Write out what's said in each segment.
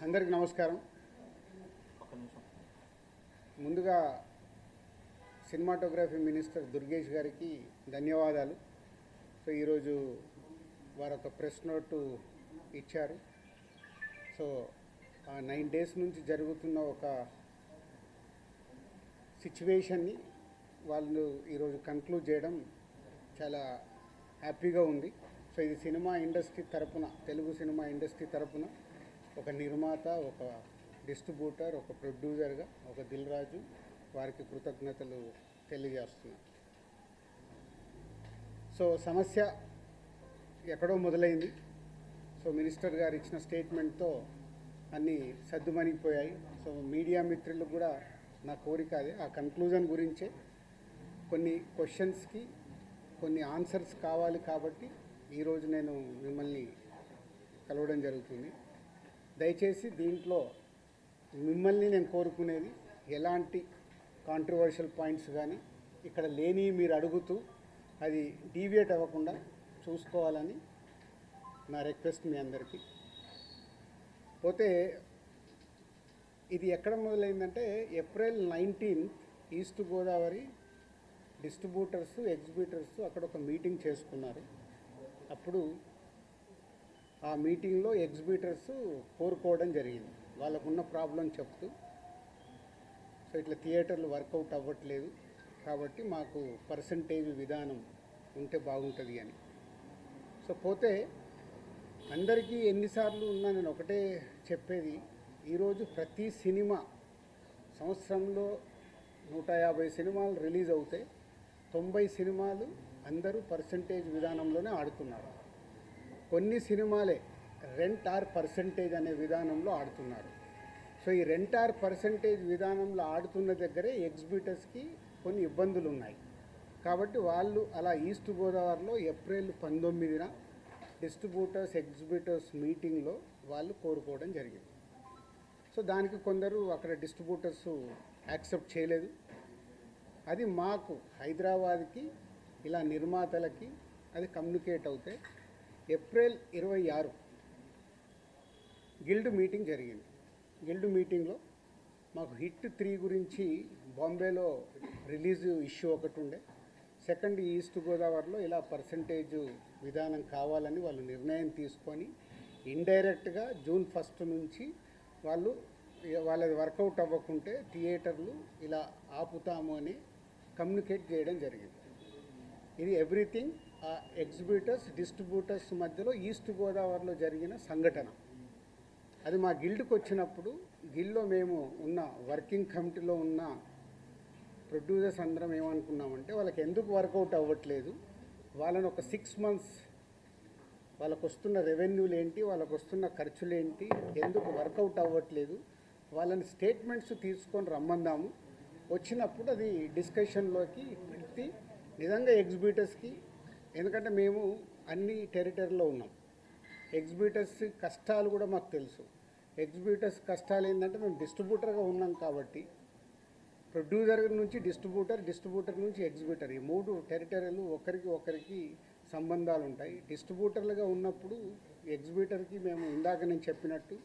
అందరికీ నమస్కారం. ముందుగా సినిమాటోగ్రఫీ మినిస్టర్ దుర్గేష్ గారికి ధన్యవాదాలు. సో ఈరోజు వారు ఒక ప్రెస్ నోటు ఇచ్చారు. సో 9 days నుంచి జరుగుతున్న ఒక సిచ్యువేషన్ని వాళ్ళు ఈరోజు కన్క్లూడ్ చేయడం చాలా హ్యాపీగా ఉంది. సో ఇది సినిమా ఇండస్ట్రీ తరపున, తెలుగు సినిమా ఇండస్ట్రీ తరపున ఒక నిర్మాత, ఒక డిస్ట్రిబ్యూటర్, ఒక ప్రొడ్యూసర్గా ఒక దిల్ రాజు వారికి కృతజ్ఞతలు తెలియజేస్తున్నాను. సో సమస్య ఎక్కడో మొదలైంది. సో మినిస్టర్ గారు ఇచ్చిన స్టేట్మెంట్తో అన్నీ సర్దుమణిగిపోయాయి. సో మీడియా మిత్రులు కూడా నా కోరిక అదే, ఆ కన్క్లూజన్ గురించే కొన్ని క్వశ్చన్స్కి కొన్ని ఆన్సర్స్ కావాలి కాబట్టి ఈరోజు నేను మిమ్మల్ని కలవడం జరుగుతుంది. దయచేసి దీంట్లో మిమ్మల్ని నేను కోరుకునేది ఎలాంటి కాంట్రవర్షియల్ పాయింట్స్ కానీ ఇక్కడ లేని మీరు అడుగుతూ అది డీవియేట్ అవ్వకుండా చూసుకోవాలని నా రిక్వెస్ట్ మీ అందరికీ. పోతే ఇది ఎక్కడ మొదలైందంటే April 19 east Godavari distributors, exhibitors అక్కడ ఒక మీటింగ్ చేసుకున్నారు. అప్పుడు ఆ మీటింగ్లో ఎగ్జిబిటర్స్ కోరుకోవడం జరిగింది, వాళ్ళకున్న ప్రాబ్లం చెప్తూ. సో ఇట్లా థియేటర్లు వర్కౌట్ అవ్వట్లేదు కాబట్టి మాకు పర్సంటేజ్ విధానం ఉంటే బాగుంటుంది అని. సో పోతే అందరికీ ఎన్నిసార్లు ఉన్నా నేను ఒకటే చెప్పేది, ఈరోజు ప్రతి సినిమా సంవత్సరంలో 150 సినిమాలు రిలీజ్ అవుతాయి, 90 సినిమాలు అందరూ పర్సంటేజ్ విధానంలోనే ఆడుతున్నారు. కొన్ని సినిమాలే రెంట్ ఆర్ పర్సంటేజ్ అనే విధానంలో ఆడుతున్నారు. సో ఈ రెంట్ ఆర్ పర్సంటేజ్ విధానంలో ఆడుతున్న దగ్గరే ఎగ్జిబిటర్స్కి కొన్ని ఇబ్బందులు ఉన్నాయి. కాబట్టి వాళ్ళు అలా ఈస్ట్ గోదావరిలో April 19 డిస్ట్రిబ్యూటర్స్, ఎగ్జిబిటర్స్ మీటింగ్లో వాళ్ళు కోరుకోవడం జరిగింది. సో దానికి కొందరు అక్కడ డిస్ట్రిబ్యూటర్స్ యాక్సెప్ట్ చేయలేదు. అది మాకు హైదరాబాద్కి ఇలా నిర్మాతలకి అది కమ్యూనికేట్ అవుతే April 26 గిల్డ్ మీటింగ్ జరిగింది. గిల్డ్ మీటింగ్లో మాకు హిట్ 3 గురించి బాంబేలో రిలీజ్ ఇష్యూ ఒకటి ఉండే, సెకండ్ ఈస్ట్ గోదావరిలో ఇలా పర్సంటేజ్ విధానం కావాలని వాళ్ళు నిర్ణయం తీసుకొని ఇండైరెక్ట్గా June 1 నుంచి వాళ్ళది వర్కౌట్ అవ్వకుంటే థియేటర్లు ఇలా ఆపుతాము అని కమ్యూనికేట్ చేయడం జరిగింది. ఇది ఎవ్రీథింగ్ ఎగ్జిబిటర్స్, డిస్ట్రిబ్యూటర్స్ మధ్యలో ఈస్ట్ గోదావరిలో జరిగిన సంఘటన. అది మా గిల్డ్కి వచ్చినప్పుడు గిల్డ్లో మేము ఉన్న వర్కింగ్ కమిటీలో ఉన్న ప్రొడ్యూసర్స్ అందరం ఏమనుకున్నామంటే, వాళ్ళకి ఎందుకు వర్కౌట్ అవ్వట్లేదు, వాళ్ళని ఒక 6 months వాళ్ళకు వస్తున్న రెవెన్యూలు ఏంటి, వాళ్ళకు వస్తున్న ఖర్చులు ఏంటి, ఎందుకు వర్కౌట్ అవ్వట్లేదు, వాళ్ళని స్టేట్మెంట్స్ తీసుకొని రమ్మందాము. వచ్చినప్పుడు అది డిస్కషన్లోకి పెట్టి నిజంగా ఎగ్జిబిటర్స్కి, ఎందుకంటే మేము అన్ని టెరిటరీలో ఉన్నాం, ఎగ్జిబిటర్స్ కష్టాలు కూడా మాకు తెలుసు. ఎగ్జిబిటర్స్ కష్టాలు ఏంటంటే మేము డిస్ట్రిబ్యూటర్గా ఉన్నాం కాబట్టి ప్రొడ్యూసర్ నుంచి డిస్ట్రిబ్యూటర్, డిస్ట్రిబ్యూటర్ నుంచి ఎగ్జిబిటర్, ఈ 3 టెరిటరీలు ఒకరికి సంబంధాలు ఉంటాయి. డిస్ట్రిబ్యూటర్లుగా ఉన్నప్పుడు ఎగ్జిబిటర్కి మేము ఇందాక నేను చెప్పినట్టు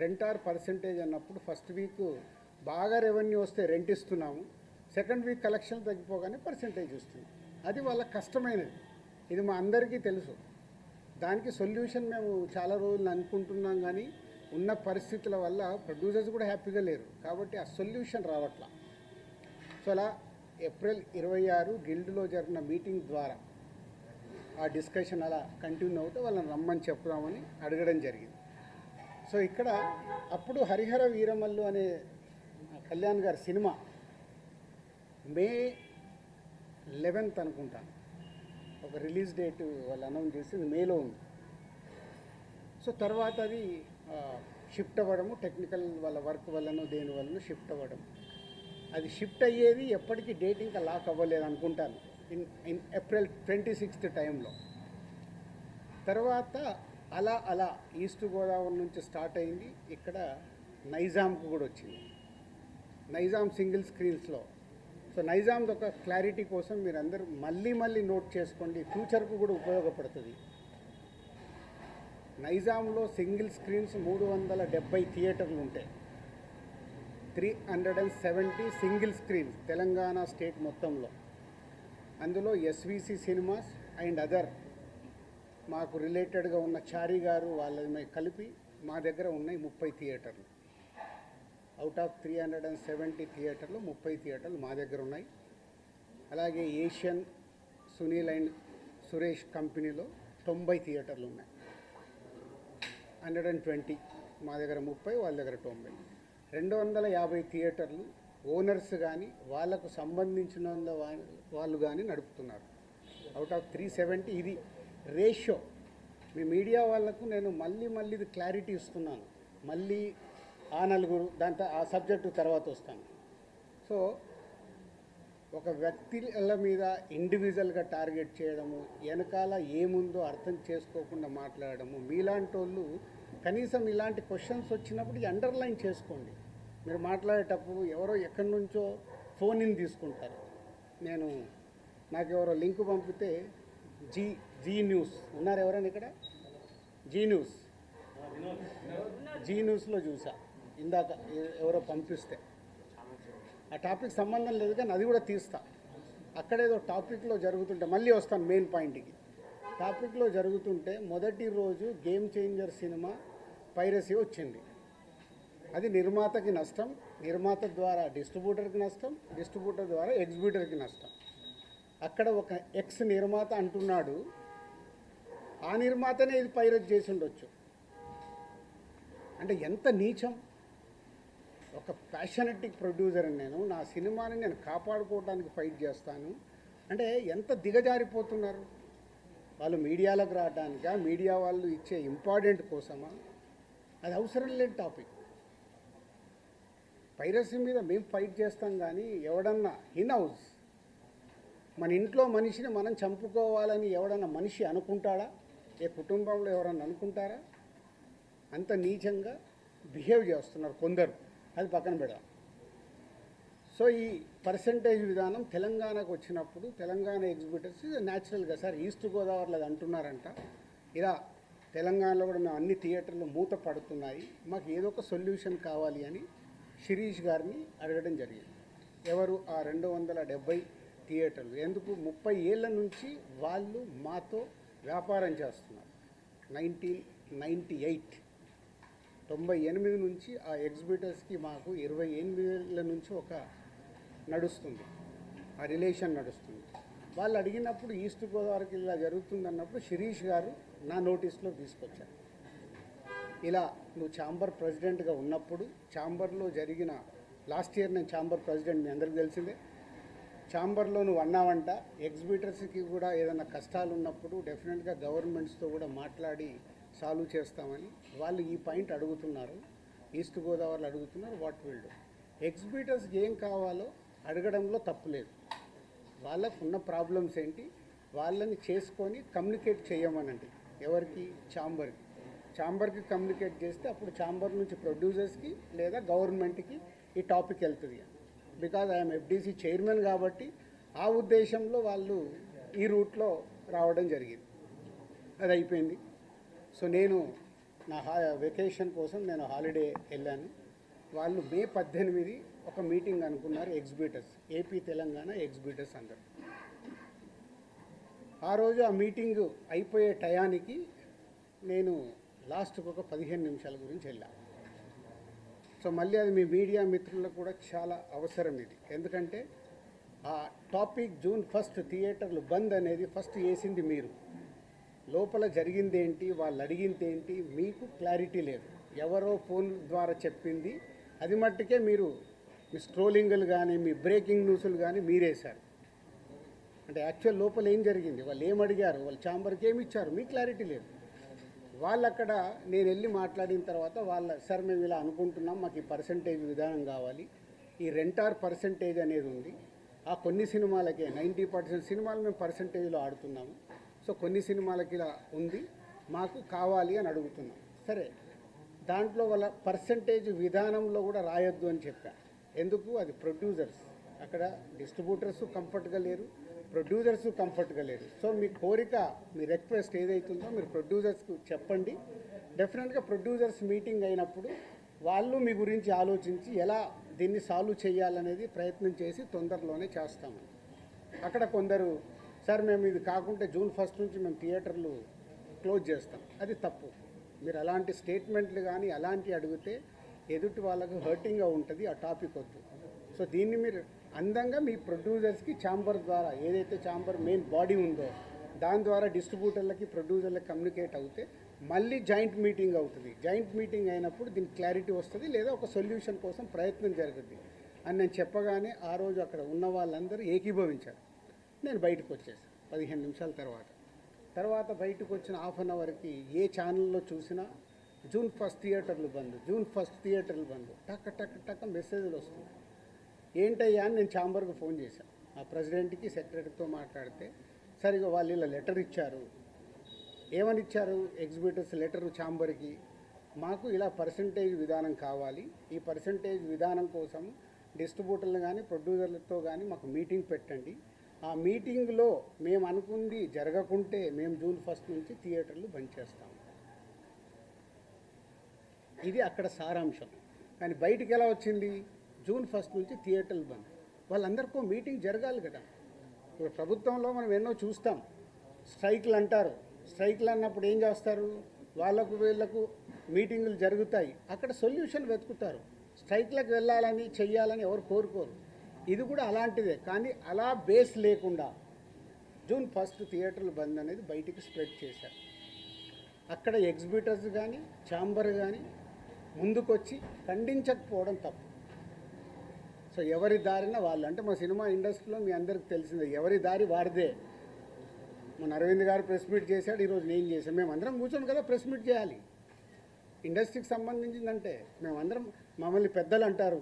రెంట్ ఆర్ పర్సంటేజ్ అన్నప్పుడు ఫస్ట్ వీక్ బాగా రెవెన్యూ వస్తే రెంట్ ఇస్తున్నాము, సెకండ్ వీక్ కలెక్షన్ తగ్గిపోగానే పర్సంటేజ్ వస్తుంది. అది వాళ్ళ కష్టమైనది, ఇది మా అందరికీ తెలుసు. దానికి సొల్యూషన్ మేము చాలా రోజులు అనుకుంటున్నాం, కానీ ఉన్న పరిస్థితుల వల్ల ప్రొడ్యూసర్స్ కూడా హ్యాపీగా లేరు కాబట్టి ఆ సొల్యూషన్ రావట్లా. సో అలా April 26 గిల్డ్లో జరిగిన మీటింగ్ ద్వారా ఆ డిస్కషన్ అలా కంటిన్యూ అవుతే వాళ్ళని రమ్మని చెప్దామని అడగడం జరిగింది. సో ఇక్కడ అప్పుడు హరిహర వీరమల్లు అనే కళ్యాణ్ గారి సినిమా May 11 అనుకుంటాను ఒక రిలీజ్ డేట్ వాళ్ళు అనౌన్స్ చేసింది, మేలో ఉంది. సో తర్వాత అది షిఫ్ట్ అవ్వడము, టెక్నికల్ వాళ్ళ వర్క్ వల్లనో దేని వల్లనో షిఫ్ట్ అవ్వడం, అది షిఫ్ట్ అయ్యేది ఎప్పటికీ డేట్ ఇంకా లాక్ అవ్వలేదు అనుకుంటాను, ఇన్ April 26 టైంలో. తర్వాత అలా ఈస్ట్ గోదావరి నుంచి స్టార్ట్ అయింది, ఇక్కడ నైజాంకు కూడా వచ్చింది, నైజాం సింగిల్ స్క్రీన్స్లో. సో నైజాంది ఒక క్లారిటీ కోసం మీరు అందరూ మళ్ళీ నోట్ చేసుకోండి, ఫ్యూచర్కు కూడా ఉపయోగపడుతుంది. నైజాంలో సింగిల్ స్క్రీన్స్ 370 థియేటర్లు ఉంటాయి. 370 సింగిల్ స్క్రీన్స్ తెలంగాణ స్టేట్ మొత్తంలో. అందులో ఎస్విసి సినిమాస్ అండ్ అదర్ మాకు రిలేటెడ్గా ఉన్న చారి గారు వాళ్ళని కలిపి మా దగ్గర ఉన్నాయి 30 థియేటర్లు. అవుట్ ఆఫ్ 370 థియేటర్లు 30 థియేటర్లు మా దగ్గర ఉన్నాయి. అలాగే ఏషియన్ సునీల్ అండ్ సురేష్ కంపెనీలో 90 థియేటర్లు ఉన్నాయి. 120 మా దగ్గర 30, వాళ్ళ దగ్గర 90. 250 థియేటర్లు ఓనర్స్ కానీ వాళ్ళకు సంబంధించిన వాళ్ళు కానీ నడుపుతున్నారు. అవుట్ ఆఫ్ 370 ఇది రేషియో. మీ మీడియా వాళ్ళకు నేను మళ్ళీ ఇది క్లారిటీ ఇస్తున్నాను. మళ్ళీ ఆ నలుగురు దాంతో ఆ సబ్జెక్టు తర్వాత వస్తాను. సో ఒక వ్యక్తుల మీద ఇండివిజువల్గా టార్గెట్ చేయడము, వెనకాల ఏముందో అర్థం చేసుకోకుండా మాట్లాడము, మీలాంటి వాళ్ళు కనీసం ఇలాంటి క్వశ్చన్స్ వచ్చినప్పుడు అండర్లైన్ చేసుకోండి. మీరు మాట్లాడేటప్పుడు ఎవరో ఎక్కడి నుంచో ఫోన్ ఇన్ తీసుకుంటారు. నాకు ఎవరో లింక్ పంపితే జీ న్యూస్ ఉన్నారు ఎవరైనా ఇక్కడ? జీ న్యూస్లో చూసా ఇందాక ఎవరో పంపిస్తే. ఆ టాపిక్ సంబంధం లేదు కానీ అది కూడా తీస్తా. అక్కడేదో టాపిక్లో జరుగుతుంటే మళ్ళీ వస్తాను మెయిన్ పాయింట్కి. టాపిక్లో జరుగుతుంటే మొదటి రోజు గేమ్ చేంజర్ సినిమా పైరసీ వచ్చింది. అది నిర్మాతకి నష్టం, నిర్మాత ద్వారా డిస్ట్రిబ్యూటర్కి నష్టం, డిస్ట్రిబ్యూటర్ ద్వారా ఎగ్జిబ్యూటర్కి నష్టం. అక్కడ ఒక ఎక్స్ నిర్మాత అంటున్నాడు, ఆ నిర్మాతనే ఇది పైరసీ చేసి ఉండొచ్చు. అంటే ఎంత నీచం! ఒక ప్యాషనెటిక్ ప్రొడ్యూసర్ నేను, నా సినిమాని నేను కాపాడుకోవడానికి ఫైట్ చేస్తాను అంటే ఎంత దిగజారిపోతున్నారు వాళ్ళు. మీడియాలోకి రావడానికా, మీడియా వాళ్ళు ఇచ్చే ఇంపార్టెంట్ కోసమా? అది అవసరం లేని టాపిక్. పైరసీ మీద మేము ఫైట్ చేస్తాం కానీ ఎవడన్నా హౌస్ మన ఇంట్లో మనిషిని మనం చంపుకోవాలని ఎవడన్నా మనిషి అనుకుంటాడా? ఏ కుటుంబంలో ఎవరన్నా అనుకుంటారా? అంత నీచంగా బిహేవ్ చేస్తున్నారు కొందరు. అది పక్కన పెడదాం. సో ఈ పర్సంటేజ్ విధానం తెలంగాణకు వచ్చినప్పుడు తెలంగాణ ఎగ్జిబిటర్స్ న్యాచురల్గా సార్ ఈస్ట్ గోదావరిలో అది అంటున్నారంట, ఇలా తెలంగాణలో కూడా మేము అన్ని థియేటర్లు మూత పడుతున్నాయి, మాకు ఏదో ఒక సొల్యూషన్ కావాలి అని శిరీష్ గారిని అడగడం జరిగింది. ఎవరు ఆ 270 థియేటర్లు? ఎందుకు 30 ఏళ్ళ నుంచి వాళ్ళు మాతో వ్యాపారం చేస్తున్నారు. 1998 నుంచి ఆ ఎగ్జిబిటర్స్కి మాకు 28 ఏళ్ళ నుంచి ఒక నడుస్తుంది, ఆ రిలేషన్ నడుస్తుంది. వాళ్ళు అడిగినప్పుడు ఈస్ట్ గోదావరికి ఇలా జరుగుతుందన్నప్పుడు శిరీష్ గారు నా నోటీస్లో తీసుకొచ్చారు. ఇలా నువ్వు ఛాంబర్ ప్రెసిడెంట్గా ఉన్నప్పుడు ఛాంబర్లో జరిగిన లాస్ట్ ఇయర్ నేను ఛాంబర్ ప్రెసిడెంట్, మీ అందరికీ తెలిసిందే. ఛాంబర్లో నువ్వు అన్నావంట ఎగ్జిబిటర్స్కి కూడా ఏదైనా కష్టాలు ఉన్నప్పుడు డెఫినెట్గా గవర్నమెంట్స్తో కూడా మాట్లాడి సాల్వ్ చేస్తామని వాళ్ళు ఈ పాయింట్ అడుగుతున్నారు. ఈస్ట్ గోదావరిలో అడుగుతున్నారు. What will do? ఎగ్జిబిటర్స్కి ఏం కావాలో అడగడంలో తప్పులేదు. వాళ్ళకు ఉన్న ప్రాబ్లమ్స్ ఏంటి వాళ్ళని చేసుకొని కమ్యూనికేట్ చేయమనండి. ఎవరికి? ఛాంబర్కి కమ్యూనికేట్ చేస్తే అప్పుడు ఛాంబర్ నుంచి ప్రొడ్యూసర్స్కి లేదా గవర్నమెంట్కి ఈ టాపిక్ వెళ్తుంది. బికాజ్ ఐఎమ్ ఎఫ్డీసీ చైర్మన్ కాబట్టి ఆ ఉద్దేశంలో వాళ్ళు ఈ రూట్లో రావడం జరిగింది. అది అయిపోయింది. సో నేను నా వెకేషన్ కోసం నేను హాలిడే వెళ్ళాను. వాళ్ళు మే 18 ఒక మీటింగ్ అనుకున్నారు ఎగ్జిబిటర్స్, ఏపీ తెలంగాణ ఎగ్జిబిటర్స్ అందరూ. ఆ రోజు ఆ మీటింగ్ అయిపోయే టయానికి నేను లాస్ట్కి ఒక 15 నిమిషాల గురించి వెళ్ళాను. సో మళ్ళీ అది మీ మీడియా మిత్రులకు కూడా చాలా అవసరం ఇది. ఎందుకంటే ఆ టాపిక్ June 1 థియేటర్లు బంద్ అనేది ఫస్ట్ వేసింది మీరు. లోపల జరిగింది ఏంటి, వాళ్ళు అడిగింది ఏంటి మీకు క్లారిటీ లేదు. ఎవరో ఫోన్ ద్వారా చెప్పింది అది మట్టుకే మీరు మీ స్ట్రోలింగ్లు కానీ మీ బ్రేకింగ్ న్యూస్లు కానీ మీరేశారు. అంటే యాక్చువల్ లోపల ఏం జరిగింది, వాళ్ళు ఏం అడిగారు, వాళ్ళు ఛాంబర్కి ఏమి ఇచ్చారు, మీకు క్లారిటీ లేదు. వాళ్ళు అక్కడ నేను వెళ్ళి మాట్లాడిన తర్వాత సార్ మేము ఇలా అనుకుంటున్నాం, మాకు ఈ పర్సంటేజ్ విధానం కావాలి, ఈ రెంటార్ పర్సంటేజ్ అనేది ఉంది, ఆ కొన్ని సినిమాలకే 90% సినిమాలు మేము పర్సంటేజ్లో ఆడుతున్నాము, సో కొన్ని సినిమాలకి ఇలా ఉంది, మాకు కావాలి అని అడుగుతున్నాం. సరే, దాంట్లో వాళ్ళ పర్సంటేజ్ విధానంలో కూడా రాయొద్దు అని చెప్పా. ఎందుకు? అది ప్రొడ్యూసర్స్, అక్కడ డిస్ట్రిబ్యూటర్స్ కంఫర్ట్గా లేరు, ప్రొడ్యూసర్స్ కంఫర్ట్గా లేరు. సో మీ కోరిక, మీ రిక్వెస్ట్ ఏదైతుందో మీరు ప్రొడ్యూసర్స్కు చెప్పండి. డెఫినెట్గా ప్రొడ్యూసర్స్ మీటింగ్ అయినప్పుడు వాళ్ళు మీ గురించి ఆలోచించి ఎలా దీన్ని సాల్వ్ చేయాలనేది ప్రయత్నం చేసి తొందరలోనే చేస్తాము. అక్కడ కొందరు సార్ మేము ఇది కాకుంటే జూన్ 1 నుంచి మేము థియేటర్లు క్లోజ్ చేస్తాం, అది తప్పు. మీరు అలాంటి స్టేట్మెంట్లు కానీ అలాంటివి అడిగితే ఎదుటి వాళ్ళకు హర్టింగ్గా ఉంటుంది, ఆ టాపిక్ వద్దు. సో దీన్ని మీరు అందంగా మీ ప్రొడ్యూసర్స్కి ఛాంబర్ ద్వారా, ఏదైతే ఛాంబర్ మెయిన్ బాడీ ఉందో దాని ద్వారా డిస్ట్రిబ్యూటర్లకి ప్రొడ్యూసర్లకి కమ్యూనికేట్ అవుతే మళ్ళీ జాయింట్ మీటింగ్ అవుతుంది. జాయింట్ మీటింగ్ అయినప్పుడు దీనికి క్లారిటీ వస్తుంది, లేదా ఒక సొల్యూషన్ కోసం ప్రయత్నం జరుగుతుంది అని నేను చెప్పగానే ఆ రోజు అక్కడ ఉన్న వాళ్ళందరూ ఏకీభవించారు. నేను బయటకు వచ్చేసాను 15 నిమిషాల తర్వాత బయటకు వచ్చిన హాఫ్ అన్ అవర్కి ఏ ఛానల్లో చూసినా జూన్ 1 థియేటర్లు బంద్, జూన్ 1 థియేటర్లు బంద్, టక్క మెసేజ్లు వస్తున్నాయి. ఏంటయ్యా అని నేను ఛాంబర్కి ఫోన్ చేశాను. ఆ ప్రెసిడెంట్కి సెక్రటరీతో మాట్లాడితే సరిగా వాళ్ళు ఇలా లెటర్ ఇచ్చారు. ఏమని ఇచ్చారు? ఎగ్జిబిటర్స్ లెటరు ఛాంబర్కి, మాకు ఇలా పర్సంటేజ్ విధానం కావాలి, ఈ పర్సంటేజ్ విధానం కోసం డిస్ట్రిబ్యూటర్లు కానీ ప్రొడ్యూసర్లతో కానీ మాకు మీటింగ్ పెట్టండి, ఆ మీటింగ్లో మేము అనుకుంది జరగకుంటే మేము జూన్ 1 నుంచి థియేటర్లు బంద్ చేస్తాము. ఇది అక్కడ సారాంశం. కానీ బయటికి ఎలా వచ్చింది? జూన్ 1 నుంచి థియేటర్లు బంద్. వాళ్ళందరికీ మీటింగ్ జరగాలి కదా. ఇప్పుడు ప్రభుత్వంలో మనం ఎన్నో చూస్తాం, స్ట్రైక్లు అంటారు. స్ట్రైక్లు అన్నప్పుడు ఏం చేస్తారు? వాళ్ళకు వీళ్ళకు మీటింగులు జరుగుతాయి, అక్కడ సొల్యూషన్ వెతుకుతారు. స్ట్రైక్లకు వెళ్ళాలని చెయ్యాలని ఎవరు కోరుకోరు. ఇది కూడా అలాంటిదే. కానీ అలా బేస్ లేకుండా జూన్ 1 థియేటర్లు బంద్ అనేది బయటికి స్ప్రెడ్ చేశారు. అక్కడ ఎగ్జిబిటర్స్ కానీ ఛాంబర్ కానీ ముందుకొచ్చి ఖండించకపోవడం తప్పు. సో ఎవరి దారిన వాళ్ళు, అంటే మా సినిమా ఇండస్ట్రీలో మీ అందరికి తెలిసిందే, ఎవరి దారి వారిదే. మన అరవింద్ గారు ప్రెస్ మీట్ చేశాడు, ఈరోజు నేను చేశాను. మేము అందరం కూర్చొని కదా ప్రెస్ మీట్ చేయాలి. ఇండస్ట్రీకి సంబంధించిందంటే మేమందరం, మమ్మల్ని పెద్దలు అంటారు,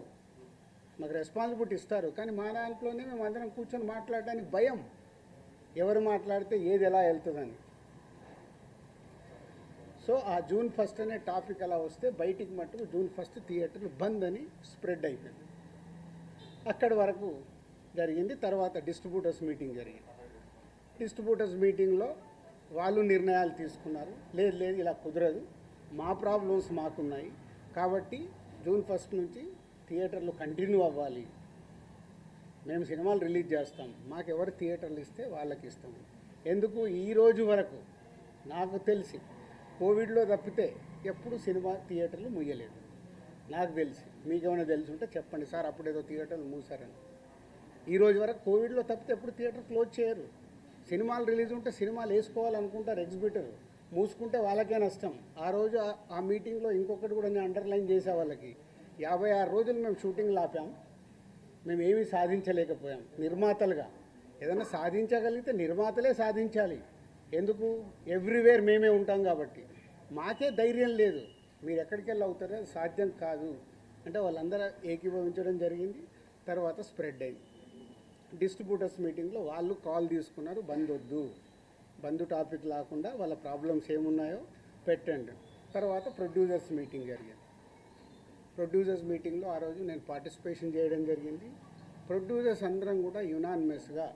మాకు రెస్పాన్సిబిలిటీ ఇస్తారు, కానీ మా దాంట్లోనే మేము అందరం కూర్చొని మాట్లాడడానికి భయం, ఎవరు మాట్లాడితే ఏది ఎలా వెళ్తుందని. సో ఆ జూన్ 1 అనే టాపిక్ అలా వస్తే బయటికి మట్టుకు జూన్ 1 థియేటర్లు బంద్ అని స్ప్రెడ్ అయిపోయింది. అక్కడి వరకు జరిగింది. తర్వాత డిస్ట్రిబ్యూటర్స్ మీటింగ్ జరిగింది. డిస్ట్రిబ్యూటర్స్ మీటింగ్లో వాళ్ళు నిర్ణయాలు తీసుకున్నారు, లేదు ఇలా కుదరదు, మా ప్రాబ్లమ్స్ మాకున్నాయి కాబట్టి జూన్ 1 నుంచి థియేటర్లు కంటిన్యూ అవ్వాలి, మేము సినిమాలు రిలీజ్ చేస్తాం, మాకు ఎవరు థియేటర్లు ఇస్తే వాళ్ళకి ఇస్తాము. ఎందుకు ఈ రోజు వరకు నాకు తెలిసి కోవిడ్లో తప్పితే ఎప్పుడు సినిమా థియేటర్లు ముయ్యలేదు నాకు తెలిసి. మీకేమైనా తెలిసి ఉంటే చెప్పండి సార్, అప్పుడేదో థియేటర్లు మూసారని. ఈ రోజు వరకు కోవిడ్లో తప్పితే ఎప్పుడు థియేటర్ క్లోజ్ చేయరు. సినిమాలు రిలీజ్ ఉంటే సినిమాలు వేసుకోవాలనుకుంటారు ఎగ్జిబిటర్, మూసుకుంటే వాళ్ళకే నష్టం. ఆ రోజు ఆ మీటింగ్లో ఇంకొకటి కూడా నేను అండర్లైన్ చేసే వాళ్ళకి, 56 రోజులు మేము షూటింగ్లు ఆపాం, మేము ఏమీ సాధించలేకపోయాం. నిర్మాతలుగా ఏదైనా సాధించగలిగితే నిర్మాతలే సాధించాలి. ఎందుకు? ఎవ్రీవేర్ మేమే ఉంటాం కాబట్టి. మాకే ధైర్యం లేదు, మీరు ఎక్కడికి వెళ్ళి అవుతారో అది సాధ్యం కాదు అంటే వాళ్ళందరూ ఏకీభవించడం జరిగింది. తర్వాత స్ప్రెడ్ అయింది. డిస్ట్రిబ్యూటర్స్ మీటింగ్లో వాళ్ళు కాల్ తీసుకున్నారు, బంద్ వద్దు, బంద్ టాపిక్ లేకుండా వాళ్ళ ప్రాబ్లమ్స్ ఏమున్నాయో పెట్టండి. తర్వాత ప్రొడ్యూసర్స్ మీటింగ్ జరిగింది. ప్రొడ్యూసర్స్ మీటింగ్లో ఆ రోజు నేను పార్టిసిపేషన్ చేయడం జరిగింది. ప్రొడ్యూసర్స్ అందరం కూడా యునానిమస్గా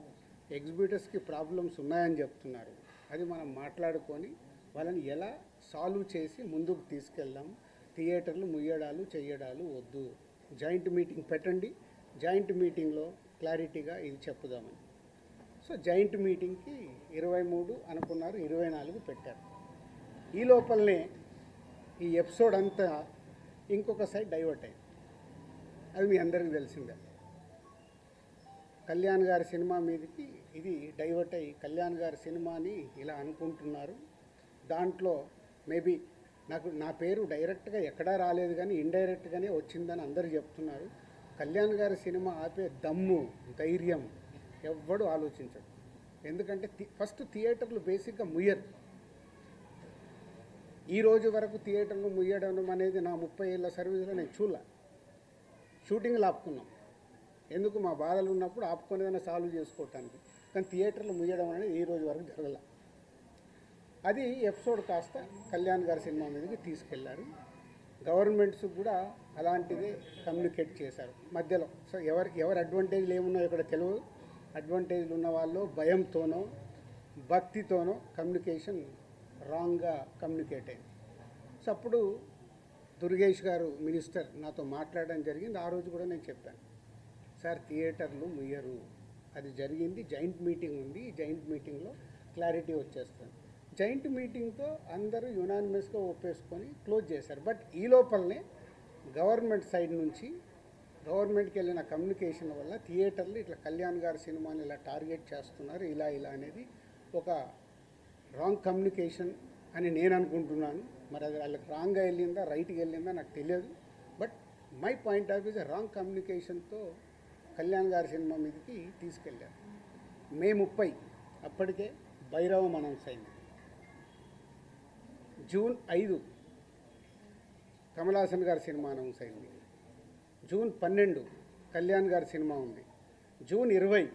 ఎగ్జిబిటర్స్కి ప్రాబ్లమ్స్ ఉన్నాయని చెప్తున్నారు. అది మనం మాట్లాడుకొని వాళ్ళని ఎలా సాల్వ్ చేసి ముందుకు తీసుకెళ్దాం. థియేటర్లు ముయ్యడాలు చేయడాలు వద్దు, జాయింట్ మీటింగ్ పెట్టండి, జాయింట్ మీటింగ్లో క్లారిటీగా ఇది చెప్పుదామని. సో జాయింట్ మీటింగ్కి 23 అనుకున్నారు, 24 పెట్టారు. ఈ లోపలనే ఈ ఎపిసోడ్ అంతా ఇంకొక సైడ్ డైవర్ట్ అయింది. అది మీ అందరికీ తెలిసిందే. కళ్యాణ్ గారి సినిమా మీదకి ఇది డైవర్ట్ అయ్యి కళ్యాణ్ గారి సినిమాని ఇలా అనుకుంటున్నారు. దాంట్లో మేబీ నా పేరు డైరెక్ట్గా ఎక్కడా రాలేదు కానీ ఇండైరెక్ట్గానే వచ్చిందని అందరూ చెప్తున్నారు. కళ్యాణ్ గారి సినిమా ఆపే దమ్ము, ధైర్యం ఎవ్వడు ఆలోచించడు. ఎందుకంటే ఫస్ట్ థియేటర్లు బేసిక్గా ముయ్యరు. ఈ రోజు వరకు థియేటర్లు ముయ్యడం అనేది నా 30 ఏళ్ళ సర్వీస్లో నేను చూడలే. షూటింగ్లు ఆపుకున్నాం, ఎందుకు? మా బాధలు ఉన్నప్పుడు ఆపుకునేదైనా సాల్వ్ చేసుకోవటానికి. కానీ థియేటర్లు ముయ్యడం అనేది ఈ రోజు వరకు జరగల. అది ఎపిసోడ్ కాస్త కళ్యాణ్ గారి సినిమా మీదకి తీసుకెళ్లారు. గవర్నమెంట్స్ కూడా అలాంటిదే కమ్యూనికేట్ చేశారు మధ్యలో. సో ఎవరి అడ్వాంటేజ్లు ఏమున్నాయో ఇక్కడ తెలియదు. అడ్వాంటేజ్లు ఉన్న వాళ్ళు భయంతోనో భక్తితోనో కమ్యూనికేషన్ రాంగ్గా కమ్యూనికేట్ అయింది. సో అప్పుడు దుర్గేష్ గారు మినిస్టర్ నాతో మాట్లాడడం జరిగింది. ఆ రోజు కూడా నేను చెప్పాను, సార్ థియేటర్లు ముయ్యరు, అది జరిగింది, జాయింట్ మీటింగ్ ఉంది, ఈ జాయింట్ మీటింగ్లో క్లారిటీ వచ్చేస్తుంది. జాయింట్ మీటింగ్తో అందరూ యునానిమస్గా ఒప్పేసుకొని క్లోజ్ చేశారు. బట్ ఈ లోపలనే గవర్నమెంట్ సైడ్ నుంచి గవర్నమెంట్కి వెళ్ళిన కమ్యూనికేషన్ వల్ల థియేటర్లు ఇట్లా కళ్యాణ్ గారి సినిమాని ఇలా టార్గెట్ చేస్తున్నారు, ఇలా అనేది ఒక రాంగ్ కమ్యూనికేషన్ అని నేను అనుకుంటున్నాను. మరి అది వాళ్ళకి రాంగ్గా వెళ్ళిందా రైట్గా వెళ్ళిందా నాకు తెలియదు. But my point of views wrong కమ్యూనికేషన్తో కళ్యాణ్ గారి సినిమా మీదకి తీసుకెళ్ళారు. మే 30 అప్పటికే భైరవం అనౌన్స్ అయింది. జూన్ 5 కమల్ హాసన్ గారి సినిమా అనౌన్స్ అయింది. జూన్ 12 కళ్యాణ్ గారి సినిమా ఉంది. జూన్ 20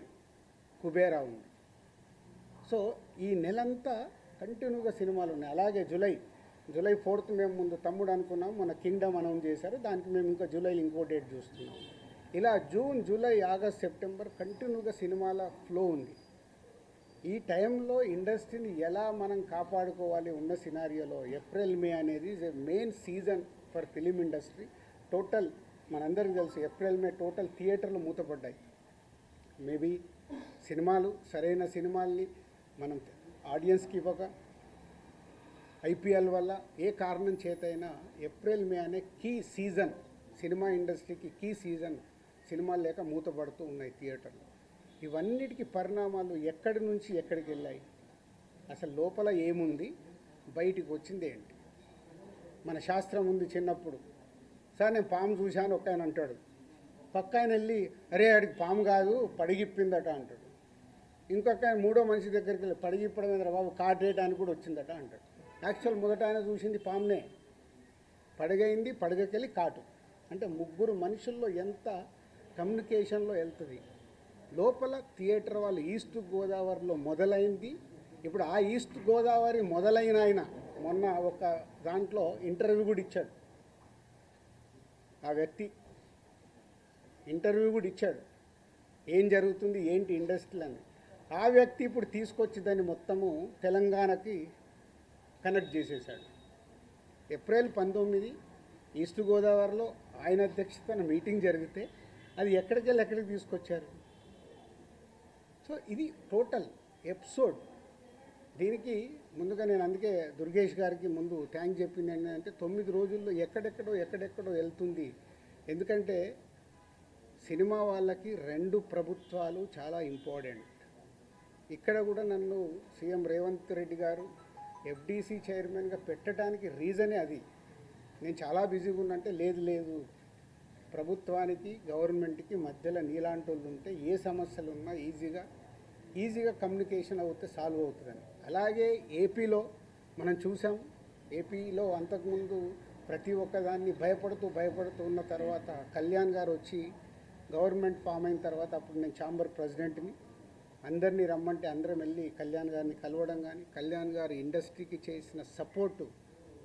కుబేరా ఉంది. సో ఈ నెలంతా కంటిన్యూగా సినిమాలు ఉన్నాయి. అలాగే జూలై 4th మేము ముందు తమ్ముడు అనుకున్నాం, మన కింగ్డమ్ అనౌన్స్ చేశారు, దానికి మేము ఇంకా జూలైలో ఇంకో డేట్ చూస్తున్నాం. ఇలా జూన్, జూలై, ఆగస్ట్, సెప్టెంబర్ కంటిన్యూగా సినిమాల ఫ్లో ఉంది. ఈ టైంలో ఇండస్ట్రీని ఎలా మనం కాపాడుకోవాలి ఉన్న సినారియోలో ఏప్రిల్ మే అనేది is a main season for film industry. Total మనందరికీ తెలుసు ఏప్రిల్ మే టోటల్ థియేటర్లు మూతపడ్డాయి. మేబీ సినిమాలు సరైన సినిమాల్ని మనం ఆడియన్స్కి ఇవ్వక, ఐపీఎల్ వల్ల ఏ కారణం చేతైనా ఏప్రిల్ మే అనే కీ సీజన్, సినిమా ఇండస్ట్రీకి కీ సీజన్, సినిమాలు లేక మూతపడుతూ ఉన్నాయి థియేటర్లు. ఇవన్నిటికీ పరిణామాలు ఎక్కడి నుంచి ఎక్కడికి వెళ్ళాయి, అసలు లోపల ఏముంది, బయటికి వచ్చింది ఏంటి? మన శాస్త్రం ఉంది. చిన్నప్పుడు సార్ నేను పాము చూశాను ఒక ఆయన అంటాడు, పక్క ఆయన వెళ్ళి అరే ఆడికి పాము కాదు పడిగిప్పిందట అంటాడు. ఇంకొక ఆయన మూడో మనిషి దగ్గరికి వెళ్ళి పడిగిప్పడం మీద బాబు కాటేయడానికి కూడా వచ్చిందట అంటాడు. యాక్చువల్ మొదట ఆయన చూసింది పామునే, పడగైంది, పడగకెళ్ళి కాటు. అంటే ముగ్గురు మనుషుల్లో ఎంత కమ్యూనికేషన్లో వెళ్తుంది. లోపల థియేటర్ వాళ్ళు ఈస్ట్ గోదావరిలో మొదలైంది. ఇప్పుడు ఆ ఈస్ట్ గోదావరి మొదలైన ఆయన మొన్న ఒక దాంట్లో ఇంటర్వ్యూ కూడా ఇచ్చాడు. ఆ వ్యక్తి ఇంటర్వ్యూ కూడా ఇచ్చాడు, ఏం జరుగుతుంది ఏంటి ఇండస్ట్రీ అని. ఆ వ్యక్తి ఇప్పుడు తీసుకొచ్చి దాన్ని మొత్తము తెలంగాణకి కనెక్ట్ చేసేసాడు. ఏప్రిల్ 19 ఈస్ట్ గోదావరిలో ఆయన అధ్యక్షతన మీటింగ్ జరిగితే అది ఎక్కడికి తీసుకొచ్చారు. సో ఇది టోటల్ ఎపిసోడ్. దీనికి ముందుగా నేను అందుకే దుర్గేష్ గారికి ముందు థ్యాంక్ చెప్పింది ఏంటంటే 9 రోజుల్లో ఎక్కడెక్కడో వెళ్తుంది. ఎందుకంటే సినిమా వాళ్ళకి 2 ప్రభుత్వాలు చాలా ఇంపార్టెంట్. ఇక్కడ కూడా నన్ను సీఎం రేవంత్ రెడ్డి గారు ఎఫ్డీసీ చైర్మన్గా పెట్టడానికి రీజనే అది. నేను చాలా బిజీగా ఉన్నంటే లేదు ప్రభుత్వానికి గవర్నమెంట్కి మధ్యలో నీలాంటి వాళ్ళు ఉంటే ఏ సమస్యలు ఉన్నా ఈజీగా కమ్యూనికేషన్ అవుతే సాల్వ్ అవుతుందని. అలాగే ఏపీలో మనం చూసాం. ఏపీలో అంతకుముందు ప్రతి ఒక్కదాన్ని భయపడుతూ ఉన్న తర్వాత కళ్యాణ్ గారు వచ్చి గవర్నమెంట్ ఫామ్ అయిన తర్వాత అప్పుడు నేను ఛాంబర్ ప్రెసిడెంట్ని, అందరినీ రమ్మంటే అందరం వెళ్ళి కళ్యాణ్ గారిని కలవడం కానీ, కళ్యాణ్ గారు ఇండస్ట్రీకి చేసిన సపోర్టు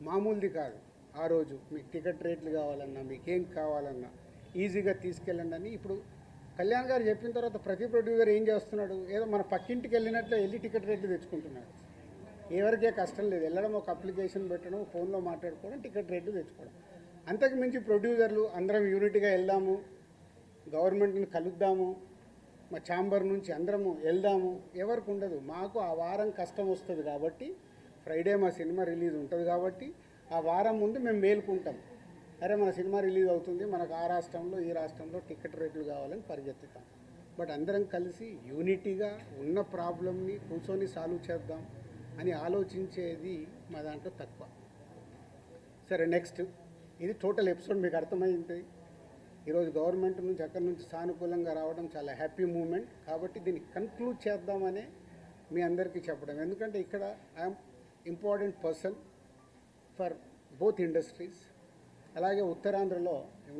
మామూలుది కాదు. ఆ రోజు మీకు టికెట్ రేట్లు కావాలన్నా, మీకేం కావాలన్నా ఈజీగా తీసుకెళ్ళండి అని. ఇప్పుడు కళ్యాణ్ గారు చెప్పిన తర్వాత ప్రతి ప్రొడ్యూసర్ ఏం చేస్తున్నాడు, ఏదో మన పక్కింటికి వెళ్ళినట్లు వెళ్ళి టికెట్ రేట్లు తెచ్చుకుంటున్నాడు. ఎవరికే కష్టం లేదు, వెళ్ళడం, ఒక అప్లికేషన్ పెట్టడం, ఫోన్లో మాట్లాడుకోవడం, టికెట్ రేట్లు తెచ్చుకోవడం. అంతకు మించి ప్రొడ్యూసర్లు అందరం యూనిట్గా వెళ్దాము, గవర్నమెంట్ని కలుద్దాము, మా ఛాంబర్ నుంచి అందరము వెళ్దాము ఎవరికి ఉండదు. మాకు ఆ వారం కష్టం వస్తుంది కాబట్టి, ఫ్రైడే మా సినిమా రిలీజ్ ఉంటుంది కాబట్టి ఆ వారం ముందు మేము మేలుకుంటాం. అరే మన సినిమా రిలీజ్ అవుతుంది, మనకు ఆ రాష్ట్రంలో ఈ రాష్ట్రంలో టికెట్ రేట్లు కావాలని పరిగెత్తుతాం. బట్ అందరం కలిసి యూనిటీగా ఉన్న ప్రాబ్లమ్ని కూర్చొని సాల్వ్ చేద్దాం అని ఆలోచించేది మా దాంట్లో తక్కువ. సరే నెక్స్ట్, ఇది టోటల్ ఎపిసోడ్ మీకు అర్థమైంది. ఈరోజు గవర్నమెంట్ నుంచి అక్కడి నుంచి సానుకూలంగా రావడం చాలా హ్యాపీ మూమెంట్. కాబట్టి దీన్ని కన్క్లూడ్ చేద్దామనే మీ అందరికీ చెప్పడం. ఎందుకంటే ఇక్కడ I'm important person for both industries. అలాగే ఉత్తరాంధ్రలో,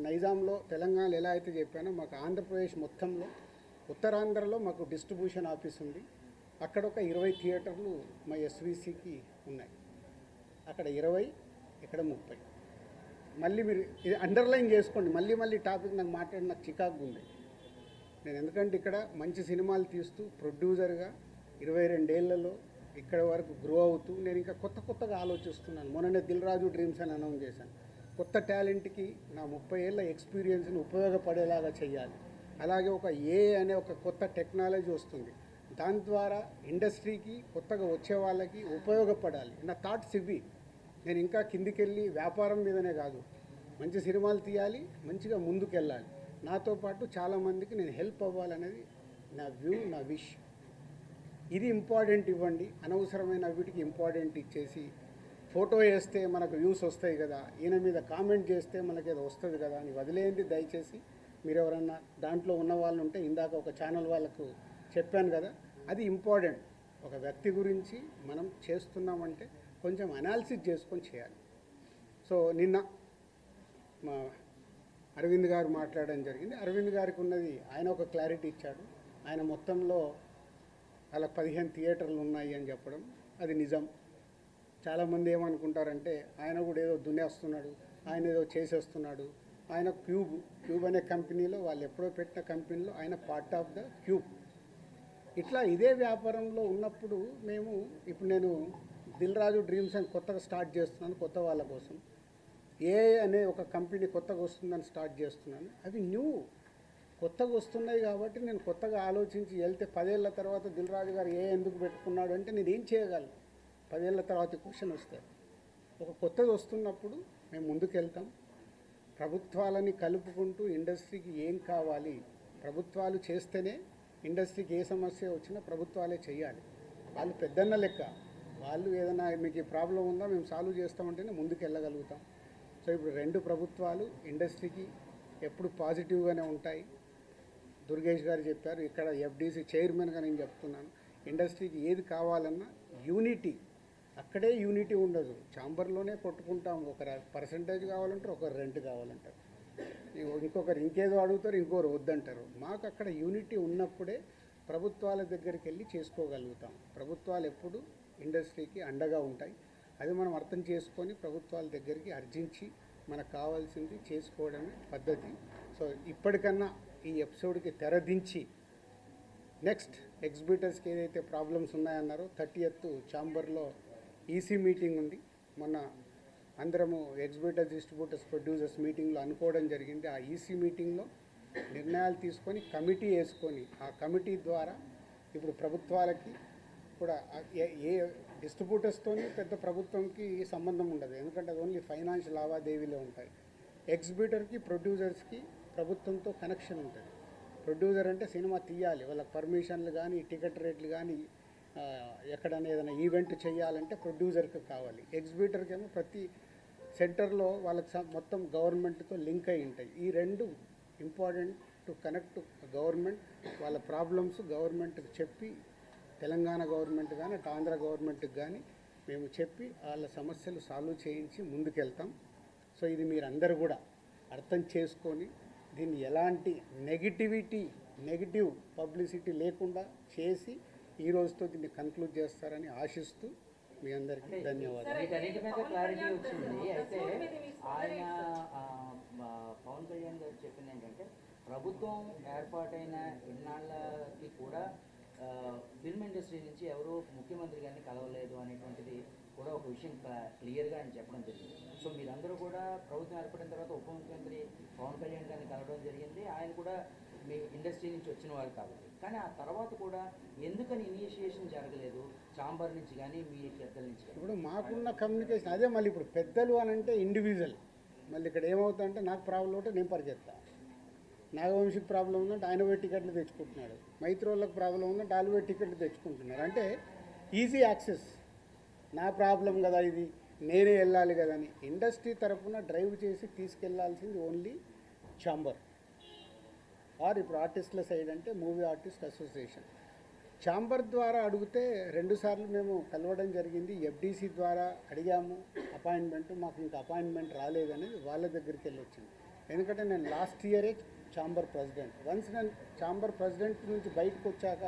నైజాంలో, తెలంగాణలో ఎలా అయితే చెప్పానో, మాకు ఆంధ్రప్రదేశ్ మొత్తంలో ఉత్తరాంధ్రలో మాకు డిస్ట్రిబ్యూషన్ ఆఫీస్ ఉంది. అక్కడ ఒక 20 థియేటర్లు మా ఎస్విసికి ఉన్నాయి. అక్కడ 20, ఇక్కడ 30. మళ్ళీ మీరు ఇది అండర్లైన్ చేసుకోండి. మళ్ళీ టాపిక్ నాకు మాట్లాడి నాకు చికాకు ఉంది. నేను ఎందుకంటే ఇక్కడ మంచి సినిమాలు తీస్తూ ప్రొడ్యూసర్గా 22 ఏళ్లలో ఇక్కడ వరకు గ్రో అవుతూ నేను ఇంకా కొత్తగా ఆలోచిస్తున్నాను. మొన్ననే దిల్ రాజు డ్రీమ్స్ అని అనౌన్స్ చేశాను. కొత్త టాలెంట్కి నా 30 ఏళ్ళ ఎక్స్పీరియన్స్ని ఉపయోగపడేలాగా చేయాలి. అలాగే ఒక అనే ఒక కొత్త టెక్నాలజీ వస్తుంది, దాని ద్వారా ఇండస్ట్రీకి కొత్తగా వచ్చే వాళ్ళకి ఉపయోగపడాలి. నా థాట్స్ ఇవి. నేను ఇంకా కిందికెళ్ళి వ్యాపారం మీదనే కాదు, మంచి సినిమాలు తీయాలి, మంచిగా ముందుకెళ్ళాలి. నాతో పాటు చాలామందికి నేను హెల్ప్ అవ్వాలనేది నా వ్యూ, నా విష్. ఇది ఇంపార్టెంట్ ఇవ్వండి. అనవసరమైన వీటికి ఇంపార్టెంట్ ఇచ్చేసి ఫోటో వేస్తే మనకు వ్యూస్ వస్తాయి కదా, ఈయన మీద కామెంట్ చేస్తే మనకి ఏదో వస్తుంది కదా అని వదిలేయండి దయచేసి. మీరు ఎవరన్నా దాంట్లో ఉన్న వాళ్ళు ఉంటే, ఇందాక ఒక ఛానల్ వాళ్ళకు చెప్పాను కదా, అది ఇంపార్టెంట్. ఒక వ్యక్తి గురించి మనం చేస్తున్నామంటే కొంచెం అనాలిసిస్ చేసుకొని చేయాలి. సో నిన్న మా అరవింద్ గారు మాట్లాడడం జరిగింది. అరవింద్ గారికి ఉన్నది ఆయన ఒక క్లారిటీ ఇచ్చాడు. ఆయన మొత్తంలో అలా 15 థియేటర్లు ఉన్నాయి అని చెప్పడం అది నిజం. చాలామంది ఏమనుకుంటారంటే ఆయన కూడా ఏదో దున్నేస్తున్నాడు, ఆయన ఏదో చేసేస్తున్నాడు. ఆయన క్యూబ్ అనే కంపెనీలో, వాళ్ళు ఎప్పుడో పెట్టిన కంపెనీలో ఆయన పార్ట్ ఆఫ్ ద క్యూబ్. ఇట్లా ఇదే వ్యాపారంలో ఉన్నప్పుడు ఇప్పుడు నేను దిల్ రాజు డ్రీమ్స్ అని కొత్తగా స్టార్ట్ చేస్తున్నాను, కొత్త వాళ్ళ కోసం. అనే ఒక కంపెనీ కొత్తగా వస్తుందని స్టార్ట్ చేస్తున్నాను. అవి కొత్తగా వస్తున్నాయి కాబట్టి నేను కొత్తగా ఆలోచించి వెళ్తే 10 ఏళ్ల తర్వాత దిల్ రాజు గారు ఎందుకు పెట్టుకున్నాడు అంటే నేను ఏం చేయగలను? 10 ఏళ్ల తర్వాత క్వశ్చన్ వస్తుంది. ఒక కొత్తది వస్తున్నప్పుడు మేము ముందుకెళ్తాం. ప్రభుత్వాలని కలుపుకుంటూ ఇండస్ట్రీకి ఏం కావాలి, ప్రభుత్వాలు చేస్తేనే ఇండస్ట్రీకి ఏ సమస్య వచ్చినా ప్రభుత్వాలే చేయాలి. వాళ్ళు పెద్దన్న లెక్క. వాళ్ళు ఏదైనా మీకు ఈ ప్రాబ్లం ఉందా మేము సాల్వ్ చేస్తామంటేనే ముందుకు వెళ్ళగలుగుతాం. సో ఇప్పుడు 2 ప్రభుత్వాలు ఇండస్ట్రీకి ఎప్పుడు పాజిటివ్గానే ఉంటాయి. దుర్గేష్ గారు చెప్పారు, ఇక్కడ ఎఫ్డీసీ చైర్మన్గా నేను చెప్తున్నాను, ఇండస్ట్రీకి ఏది కావాలన్నా యూనిటీ, అక్కడే యూనిటీ ఉండదు. ఛాంబర్లోనే కొట్టుకుంటాం. ఒకరు పర్సంటేజ్ కావాలంటారు, ఒకరు రెంట్ కావాలంటారు, ఇంకొకరు ఇంకేదో అడుగుతారు, ఇంకొకరు వద్దంటారు. మాకు అక్కడ యూనిటీ ఉన్నప్పుడే ప్రభుత్వాల దగ్గరికి వెళ్ళి చేసుకోగలుగుతాం. ప్రభుత్వాలు ఎప్పుడు ఇండస్ట్రీకి అండగా ఉంటాయి. అది మనం అర్థం చేసుకొని ప్రభుత్వాల దగ్గరికి అర్జించి మనకు కావాల్సింది చేసుకోవడమే పద్ధతి. సో ఇప్పటికన్నా ఈ ఎపిసోడ్కి తెరదించి నెక్స్ట్ ఎగ్జిబిటర్స్కి ఏదైతే ప్రాబ్లమ్స్ ఉన్నాయన్నారో 30th ఛాంబర్లో ఈసీ మీటింగ్ ఉంది. మొన్న అందరము ఎగ్జిబిటర్స్, డిస్ట్రిబ్యూటర్స్, ప్రొడ్యూసర్స్ మీటింగ్లో అనుకోవడం జరిగింది. ఆ ఈసీ మీటింగ్లో నిర్ణయాలు తీసుకొని కమిటీ వేసుకొని, ఆ కమిటీ ద్వారా ఇప్పుడు ప్రభుత్వాలకి కూడా ఏ డిస్ట్రిబ్యూటర్స్తోని పెద్ద ప్రభుత్వంకి సంబంధం ఉండదు, ఎందుకంటే అది ఓన్లీ ఫైనాన్షియల్ లావాదేవీలో ఉంటాయి. ఎగ్జిబిటర్కి, ప్రొడ్యూసర్స్కి ప్రభుత్వంతో కనెక్షన్ ఉంటుంది. ప్రొడ్యూసర్ అంటే సినిమా తీయాలి, వాళ్ళకి పర్మిషన్లు కానీ, టికెట్ రేట్లు కానీ, ఎక్కడైనా ఏదైనా ఈవెంట్ చేయాలంటే ప్రొడ్యూసర్కి కావాలి. ఎగ్జిబిటర్కి ఏమో ప్రతి సెంటర్లో వాళ్ళకి మొత్తం గవర్నమెంట్తో లింక్ అయి ఉంటాయి. ఈ 2 ఇంపార్టెంట్ టు కనెక్ట్ గవర్నమెంట్. వాళ్ళ ప్రాబ్లమ్స్ గవర్నమెంట్కి చెప్పి, తెలంగాణ గవర్నమెంట్ కానీ అటు ఆంధ్ర గవర్నమెంట్కి కానీ మేము చెప్పి వాళ్ళ సమస్యలు సాల్వ్ చేయించి ముందుకెళ్తాం. సో ఇది మీరందరూ కూడా అర్థం చేసుకొని దీన్ని ఎలాంటి నెగిటివ్ పబ్లిసిటీ లేకుండా చేసి ఈ రోజుతో దీన్ని కన్క్లూడ్ చేస్తారని ఆశిస్తూ మీ అందరికీ ధన్యవాదాలు. వీటన్నిటి మీద క్లారిటీ వచ్చింది. అయితే ఆయన పవన్ కళ్యాణ్ గారు చెప్పింది ఏంటంటే, ప్రభుత్వం ఏర్పాటైన ఇన్నాళ్ళకి కూడా ఫిల్మ్ ఇండస్ట్రీ నుంచి ఎవరు ముఖ్యమంత్రి గారిని కలవలేదు అనేటువంటిది కూడా ఒక విషయం క్లియర్గా ఆయన చెప్పడం జరిగింది. సో మీరందరూ కూడా ప్రభుత్వం ఏర్పడిన తర్వాత ఉప ముఖ్యమంత్రి పవన్ కళ్యాణ్ గారిని కలవడం జరిగింది. ఆయన కూడా మీ ఇండస్ట్రీ నుంచి వచ్చిన వారు కాబట్టి, కానీ ఆ తర్వాత కూడా ఎందుకని ఇనిషియేషన్ జరగలేదు ఛాంబర్ నుంచి కానీ మీ పెద్దల నుంచి? ఇప్పుడు మాకున్న కమ్యూనికేషన్ అదే. మళ్ళీ ఇప్పుడు పెద్దలు అని అంటే ఇండివిజువల్. మళ్ళీ ఇక్కడ ఏమవుతుందంటే నాకు ప్రాబ్లం ఉంటే నేను పరిగెత్తా, నాగవంశీకి ప్రాబ్లం ఉందంటే ఆయన పోయి టికెట్లు తెచ్చుకుంటున్నాడు, మైత్రోళ్ళకి ప్రాబ్లం ఉందంటే వాళ్ళు పోయి టికెట్లు తెచ్చుకుంటున్నారు. అంటే ఈజీ యాక్సెస్. నా ప్రాబ్లం కదా ఇది, నేనే వెళ్ళాలి కదా అని ఇండస్ట్రీ తరఫున డ్రైవ్ చేసి తీసుకెళ్లాల్సింది ఓన్లీ ఛాంబర్. ఆర్ ఇప్పుడు ఆర్టిస్టుల సైడ్ అంటే మూవీ ఆర్టిస్ట్ అసోసియేషన్. ఛాంబర్ ద్వారా అడిగితే 2 సార్లు మేము కలవడం జరిగింది. ఎఫ్డీసీ ద్వారా అడిగాము అపాయింట్మెంట్, మాకు ఇంకా అపాయింట్మెంట్ రాలేదనేది వాళ్ళ దగ్గరికి వెళ్ళి వచ్చింది. ఎందుకంటే నేను లాస్ట్ ఇయరే ఛాంబర్ ప్రెసిడెంట్. వన్స్ నేను ఛాంబర్ ప్రెసిడెంట్ నుంచి బయటకు వచ్చాక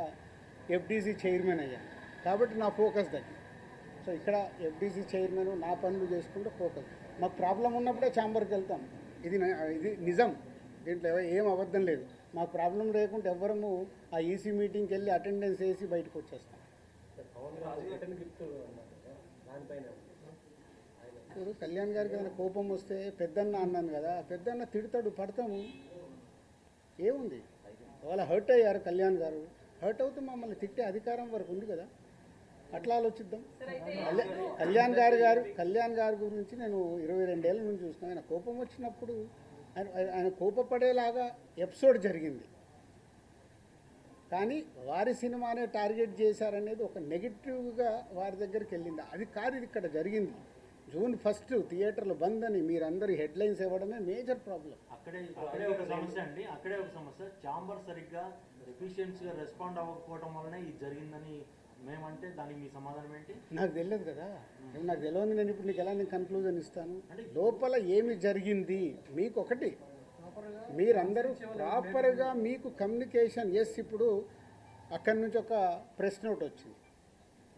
ఎఫ్డీసీ చైర్మన్ అయ్యాను, కాబట్టి నా ఫోకస్ దగ్గర. సో ఇక్కడ ఎఫ్డీసీ చైర్మన్ నా పనులు చేసుకుంటూ ఫోకస్. మాకు ప్రాబ్లం ఉన్నప్పుడే ఛాంబర్కి వెళ్తాం. ఇది నిజం. దీంట్లో ఏం అబద్ధం లేదు. మాకు ప్రాబ్లం లేకుంటే ఎవ్వరము ఆ ఈసీ మీటింగ్కి వెళ్ళి అటెండెన్స్ వేసి బయటకు వచ్చేస్తాం. ఇప్పుడు కళ్యాణ్ గారికి ఏదైనా కోపం వస్తే పెద్దన్న అన్నాను కదా, పెద్దన్న తిడతాడు, పడతాము, ఏముంది. వాళ్ళ హర్ట్ అయ్యారు కళ్యాణ్ గారు, హర్ట్ అవుతే మమ్మల్ని తిట్టే అధికారం వరకు ఉంది కదా, అట్లా ఆలోచిద్దాం. కళ్యాణ్ గారి గురించి నేను 22 ఏళ్ళ నుంచి చూస్తున్నాను. ఆయన కోపం వచ్చినప్పుడు ఆయన కోపపడేలాగా ఎపిసోడ్ జరిగింది, కానీ వారి సినిమానే టార్గెట్ చేశారనేది ఒక నెగిటివ్గా వారి దగ్గరికి వెళ్ళింది. అది కాదు ఇది ఇక్కడ జరిగింది. June 1 థియేటర్లు బంద్ అని మీరందరూ హెడ్లైన్స్ ఇవ్వడమే మేజర్ ప్రాబ్లం. అక్కడే ఒక సమస్య అండి. అక్కడే ఒక సమస్య, ఛాంబర్ సరిగ్గా ఎఫిషియన్సీగా రెస్పాండ్ అవ్వకపోవడం వల్లనే ఇది జరిగిందని మేమంటే దానికి మీ సమాధానం ఏంటి? నాకు తెలియదు కదా, నాకు తెలియదు. నేను ఇప్పుడు నీకు ఎలా నేను కన్క్లూజన్ ఇస్తాను? లోపల ఏమి జరిగింది మీకు ఒకటి, మీరందరూ ప్రాపర్గా మీకు కమ్యూనికేషన్. ఇప్పుడు అక్కడి నుంచి ఒక ప్రెస్ నోట్ వచ్చింది.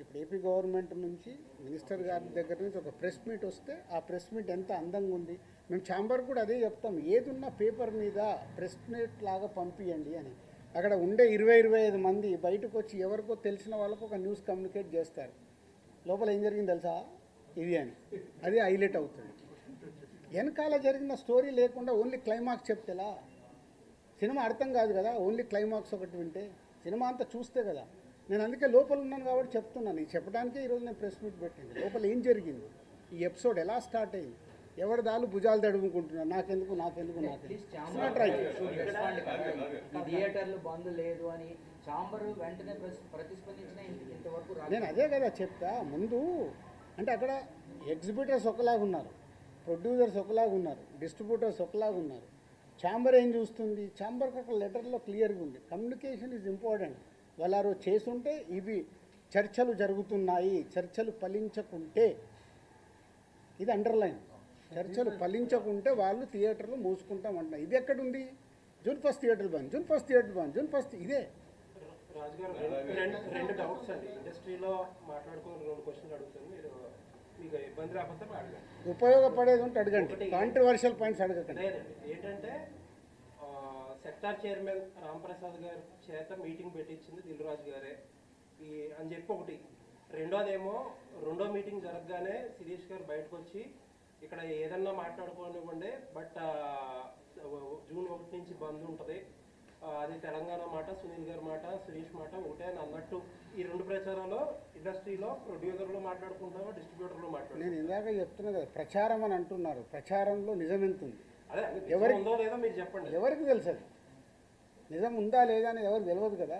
ఇప్పుడు ఏపీ గవర్నమెంట్ నుంచి మినిస్టర్ గారి దగ్గర నుంచి ఒక ప్రెస్ మీట్ వస్తే ఆ ప్రెస్ మీట్ ఎంత అందంగా ఉంది. మేము ఛాంబర్ కూడా అదే చెప్తాం, ఏదున్నా పేపర్ మీద ప్రెస్ మీట్ లాగా పంపించండి అని. అక్కడ ఉండే 20-25 మంది బయటకు వచ్చి ఎవరికో తెలిసిన వాళ్ళకు ఒక న్యూస్ కమ్యూనికేట్ చేస్తారు, లోపల ఏం జరిగింది తెలుసా ఇది అని, అది హైలైట్ అవుతుంది. వెనకాల జరిగిన స్టోరీ లేకుండా ఓన్లీ క్లైమాక్స్ చెప్తేలా సినిమా అర్థం కాదు కదా. ఓన్లీ క్లైమాక్స్ ఒకటి వింటే సినిమా అంతా చూస్తే కదా. నేను అందుకే లోపల ఉన్నాను కాబట్టి చెప్తున్నాను. ఇది చెప్పడానికే ఈరోజు నేను ప్రెస్ మీట్ పెట్టింది. లోపల ఏం జరిగింది, ఈ ఎపిసోడ్ ఎలా స్టార్ట్ అయింది, ఎవరి దాలు భుజాలు తడుముకుంటున్నారు, నాకెందుకు థియేటర్లు బంద్ లేదు అని ఛాంబర్ వెంటనే ప్రతిస్పందించిన ఇంతవరకు నేను అదే కదా చెప్తా ముందు. అంటే అక్కడ ఎగ్జిబిటర్స్ ఒకలాగా ఉన్నారు, ప్రొడ్యూసర్స్ ఒకలాగా ఉన్నారు, డిస్ట్రిబ్యూటర్స్ ఒకలాగా ఉన్నారు. ఛాంబర్ ఏం చూస్తుంది, ఛాంబర్కి ఒక లెటర్లో క్లియర్గా ఉంది, కమ్యూనికేషన్ ఈజ్ ఇంపార్టెంట్. వాళ్ళు చేసుంటే ఇవి చర్చలు జరుగుతున్నాయి, చర్చలు ఫలించకుంటే ఇది అండర్లైన్, చర్చలు ఫలించకుంటే వాళ్ళు థియేటర్లు మూసుకుంటామంటున్నారు. ఇది ఎక్కడుంది? June 1 థియేటర్లు బంద్, June 1 థియేటర్ బంద్, June 1 ఇదే. రాజుగారు రెండు డౌట్స్ అండి. ఇండస్ట్రీలో మాట్లాడుకుని 2 క్వశ్చన్లు అడుగుతాను, మీరు మీకు ఇబ్బంది రాకపోతే అడగండి. ఉపయోగపడేది ఉంటే అడగండి, కాంట్రవర్షియల్ పాయింట్స్ అడగకండి. లేదండి, ఏంటంటే సెక్టార్ చైర్మన్ రాంప్రసాద్ గారి చేత మీటింగ్ పెట్టించింది దిల్ రాజు గారే అని చెప్పి ఒకటి. రెండోదేమో రెండో మీటింగ్ జరగగానే శిరీష్ గారు బయటకు వచ్చి ఇక్కడ ఏదన్నా మాట్లాడుకోనివ్వండి, బట్ June 1 నుంచి బంద్ ఉంటుంది, అది తెలంగాణ మాట, సునీల్ గారి మాట, శిరీష్ మాట ఒకటే అని అన్నట్టు. ఈ 2 ప్రచారాలు ఇండస్ట్రీలో ప్రొడ్యూసర్లు మాట్లాడుకుంటామో డిస్ట్రిబ్యూటర్లు మాట్లాడుకుంటాం. నేను ఇందాక చెప్తున్నా కదా, ప్రచారం అని అంటున్నారు, ప్రచారంలో నిజం ఎంత ఉంది, అదే ఉందో లేదో మీరు చెప్పండి. ఎవరికి తెలుసు అది నిజం ఉందా లేదా అనేది ఎవరికి తెలియదు కదా.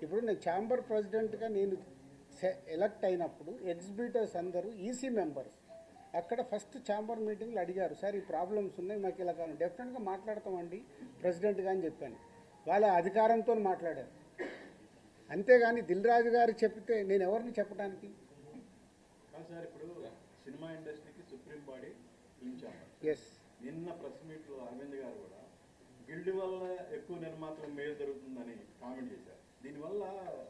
ఇప్పుడు నేను ఛాంబర్ ప్రెసిడెంట్గా నేను ఎలక్ట్ అయినప్పుడు ఎగ్జిబిటర్స్ అందరూ ఈసీ మెంబర్స్ అక్కడ ఫస్ట్ ఛాంబర్ మీటింగ్లో అడిగారు, సార్ ఈ ప్రాబ్లమ్స్ ఉన్నాయి మాకు ఇలా కాదు, డెఫినెట్గా మాట్లాడతామండి ప్రెసిడెంట్గా అని చెప్పాను. వాళ్ళ అధికారంతో మాట్లాడారు, అంతేగాని దిల్ రాజు గారు చెప్తే నేను ఎవరిని చెప్పడానికి. సార్ ఇప్పుడు సినిమా ఇండస్ట్రీకి సుప్రీం బాడీ ఎస్, నిన్న ప్రెస్ మీట్లో అరవింద్ గారు కూడా గిల్డ్ వల్ల ఎక్కువ నిర్మాతలకు మేలు జరుగుతుందని కామెంట్ చేశారు. దీనివల్ల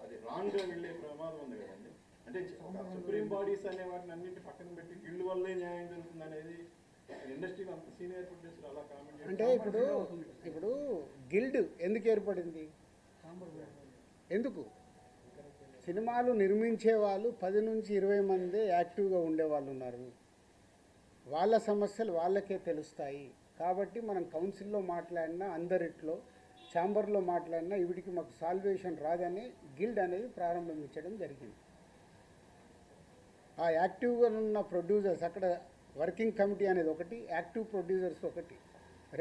అది రాంగ్గా వెళ్ళే ప్రమాదం ఉంది కదండి. అంటే సుప్రీం బాడీస్ అనే వాటిని అన్నింటి పక్కన పెట్టి గిల్డ్ వల్లే న్యాయం జరుగుతుంది అనేది ఇండస్ట్రీలో అంత సీనియర్ ప్రొడ్యూసర్ అలా కామెంట్ చేశారు. అంటే ఇప్పుడు గిల్డ్ ఎందుకు ఏర్పడింది, ఎందుకు? సినిమాలు నిర్మించే వాళ్ళు 10 నుంచి 20 మంది యాక్టివ్గా ఉండేవాళ్ళు ఉన్నారు, వాళ్ళ సమస్యలు వాళ్ళకే తెలుస్తాయి. కాబట్టి మనం కౌన్సిల్లో మాట్లాడినా, అందరిట్లో ఛాంబర్లో మాట్లాడినా వీటికి మాకు సాల్వేషన్ రాదని గిల్డ్ అనేది ప్రారంభించడం జరిగింది. ఆ యాక్టివ్గా ఉన్న ప్రొడ్యూసర్స్, అక్కడ వర్కింగ్ కమిటీ అనేది ఒకటి, యాక్టివ్ ప్రొడ్యూసర్స్ ఒకటి,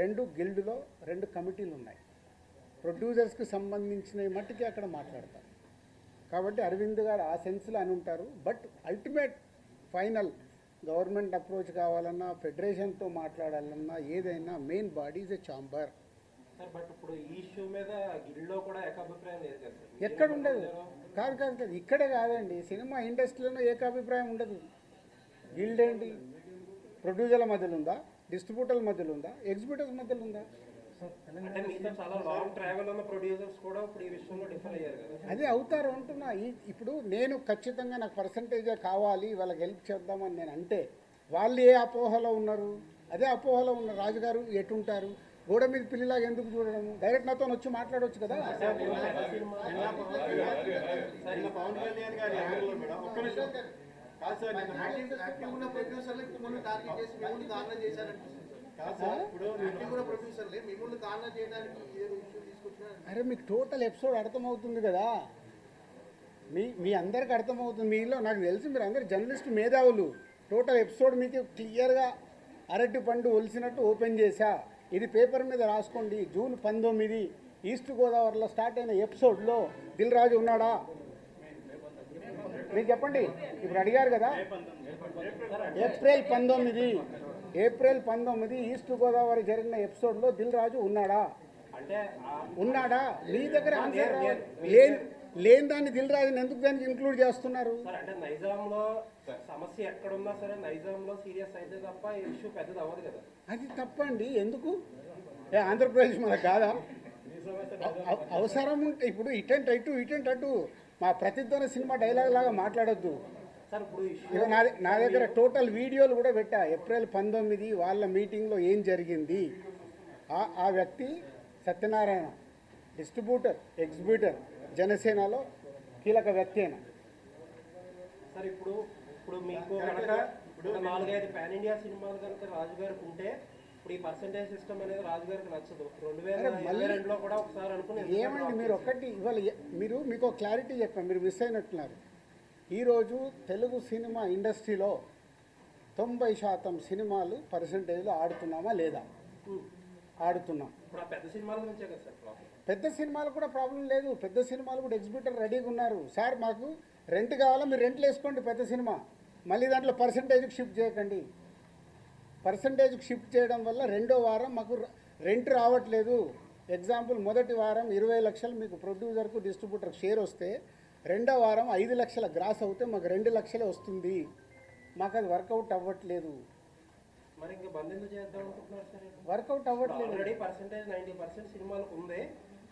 2 గిల్డ్లో 2 కమిటీలు ఉన్నాయి. ప్రొడ్యూసర్స్కి సంబంధించిన మట్టుకి అక్కడ మాట్లాడతారు. కాబట్టి అరవింద్ గారు ఆ సెన్స్లో అని ఉంటారు. But ultimate final government approach కావాలన్నా, ఫెడరేషన్తో మాట్లాడాలన్నా, ఏదైనా main body is a chamber. Sir but ఇప్పుడు ఈ ఇష్యూ మీద గిల్డ్లో కూడా ఏకాభిప్రాయం లేదు కదా సార్. ఎక్కడ ఉండదు, కాదు ఇక్కడే కాదండి, సినిమా ఇండస్ట్రీలోనే ఏకాభిప్రాయం ఉండదు. గిల్డ్ ఏంటి, ప్రొడ్యూసర్ల మధ్యలో ఉందా, డిస్ట్రిబ్యూటర్ల మధ్యలో ఉందా, ఎగ్జిబిటర్స్ మధ్యలో ఉందా? అంటే మీతో చాలా లాంగ్ ట్రావెల్ ఉన్న ప్రొడ్యూసర్స్ కూడా ఇప్పుడు ఈ విషయంలో డిఫర్ అయ్యారు కదా. అదే అవుతారు అంటున్నా. ఇప్పుడు నేను ఖచ్చితంగా నాకు పర్సంటేజే కావాలి, వాళ్ళకి హెల్ప్ చేద్దామని నేను అంటే వాళ్ళు ఏ అపోహలో ఉన్నారు, అదే అపోహలో ఉన్న రాజుగారు ఎటుంటారు. గోడ మీద పిల్లిలాగా ఎందుకు చూడడం? డైరెక్ట్ నాతో వచ్చి మాట్లాడవచ్చు కదా. నిన్న పవన్ కళ్యాణ్ గారి యాంగిల్లో మేడం ఒక్క నిమిషం కాదు సార్, నిన్న యాక్టివ్ ఉన్న ప్రొడ్యూసర్లు మిమ్మల్ని టార్గెట్ చేసి మిమ్మల్ని కార్నర్ చేశారనిపిస్తుంది సార్. కాదు సార్, ఇప్పుడు యాక్టివ్ ఉన్న ప్రొడ్యూసర్లే మిమ్మల్ని కార్నర్ చేయడానికి ఏదో ఇష్యూ తీసుకొచ్చినారు. అరే మీకు టోటల్ ఎపిసోడ్ అర్థమవుతుంది కదా, మీ అందరికి అర్థమవుతుంది. మీలో నాకు తెలిసి మీరు అందరు జర్నలిస్ట్ మేధావులు. టోటల్ ఎపిసోడ్ మీకు క్లియర్గా అరటి పండు ఒలిసినట్టు ఓపెన్ చేశా. ఇది పేపర్ మీద రాసుకోండి. జూన్ 19 ఈస్ట్ గోదావరిలో స్టార్ట్ అయిన ఎపిసోడ్లో దిల్ రాజు ఉన్నాడా? మీరు చెప్పండి. ఇప్పుడు అడిగారు కదా, ఏప్రిల్ 19 ఈస్ట్ గోదావరి జరిగిన ఎపిసోడ్లో దిల్ రాజు ఉన్నాడా? అంటే ఉన్నాడా? మీ దగ్గర ఆన్సర్ రావాలి. లేని దాన్ని దిల్ రాజుని ఎందుకు దానికి ఇంక్లూడ్ చేస్తున్నారు? సార్ అంటే నైజాంలో సమస్య ఎక్కడున్నా సరే నైజాంలో సీరియస్ అయితే తప్ప ఇష్యూ పెద్దది అవ్వదు కదా. అది తప్పండి. ఎందుకు? ఆంధ్రప్రదేశ్ మనకు కాదా? అవసరం ఉంటే ఇప్పుడు ఇటెంట్ అటు మా ప్రతిధ్వని సినిమా డైలాగ్ లాగా మాట్లాడొద్దు. సార్ ఇప్పుడు ఇష్యూ ఇక నా దగ్గర టోటల్ వీడియోలు కూడా పెట్టా. ఏప్రిల్ 19 వాళ్ళ మీటింగ్లో ఏం జరిగింది. ఆ వ్యక్తి సత్యనారాయణ డిస్ట్రిబ్యూటర్, ఎగ్జిబ్యూటర్, జనసేనలో కీలక వ్యక్తి అయినా. సార్ ఇప్పుడు మీకు కనుక ఇప్పుడు 4-5 పాన్ ఇండియా సినిమాలు కనుక రాజు గారికి ఉంటే ఇప్పుడు ఈ పర్సంటేజ్ సిస్టమ్ అనేది రాజు గారికి నచ్చదు. 2022లో కూడా ఒకసారి అనుకుని ఏమండి మీరు ఒక్కటి ఇవాళ మీకు క్లారిటీ చెప్పాను, మీరు మిస్ అయినట్టున్నారు. ఈరోజు తెలుగు సినిమా ఇండస్ట్రీలో 90% సినిమాలు పర్సంటేజ్లో ఆడుతున్నామా లేదా? ఆడుతున్నాం. ఇప్పుడు ఆ పెద్ద సినిమాల నుంచే కదా సార్ ప్రాబ్లం. పెద్ద సినిమాలు కూడా ప్రాబ్లం లేదు. పెద్ద సినిమాలు కూడా ఎగ్జిబ్యూటర్ రెడీగా ఉన్నారు. సార్ మాకు రెంట్ కావాలా, మీరు రెంట్లు వేసుకోండి పెద్ద సినిమా, మళ్ళీ దాంట్లో పర్సంటేజ్కి షిఫ్ట్ చేయకండి. పర్సంటేజ్కి షిఫ్ట్ చేయడం వల్ల రెండో వారం మాకు రెంట్ రావట్లేదు. ఎగ్జాంపుల్, మొదటి వారం 20 లక్షలు మీకు ప్రొడ్యూసర్కు డిస్ట్రిబ్యూటర్కి షేర్ వస్తే రెండో వారం 5 లక్షల గ్రాస్ అవుతే మాకు 2 లక్షలే వస్తుంది. మాకు అది వర్కౌట్ అవ్వట్లేదు. మరి ఇంకా బంద్ ఎందుకు చేద్దాం అనుకుంటున్నారు సార్? వర్కౌట్ అవ్వట్లేదు. ఆల్రెడీ పర్సంటేజ్ 90% సినిమాలకు ఉంది.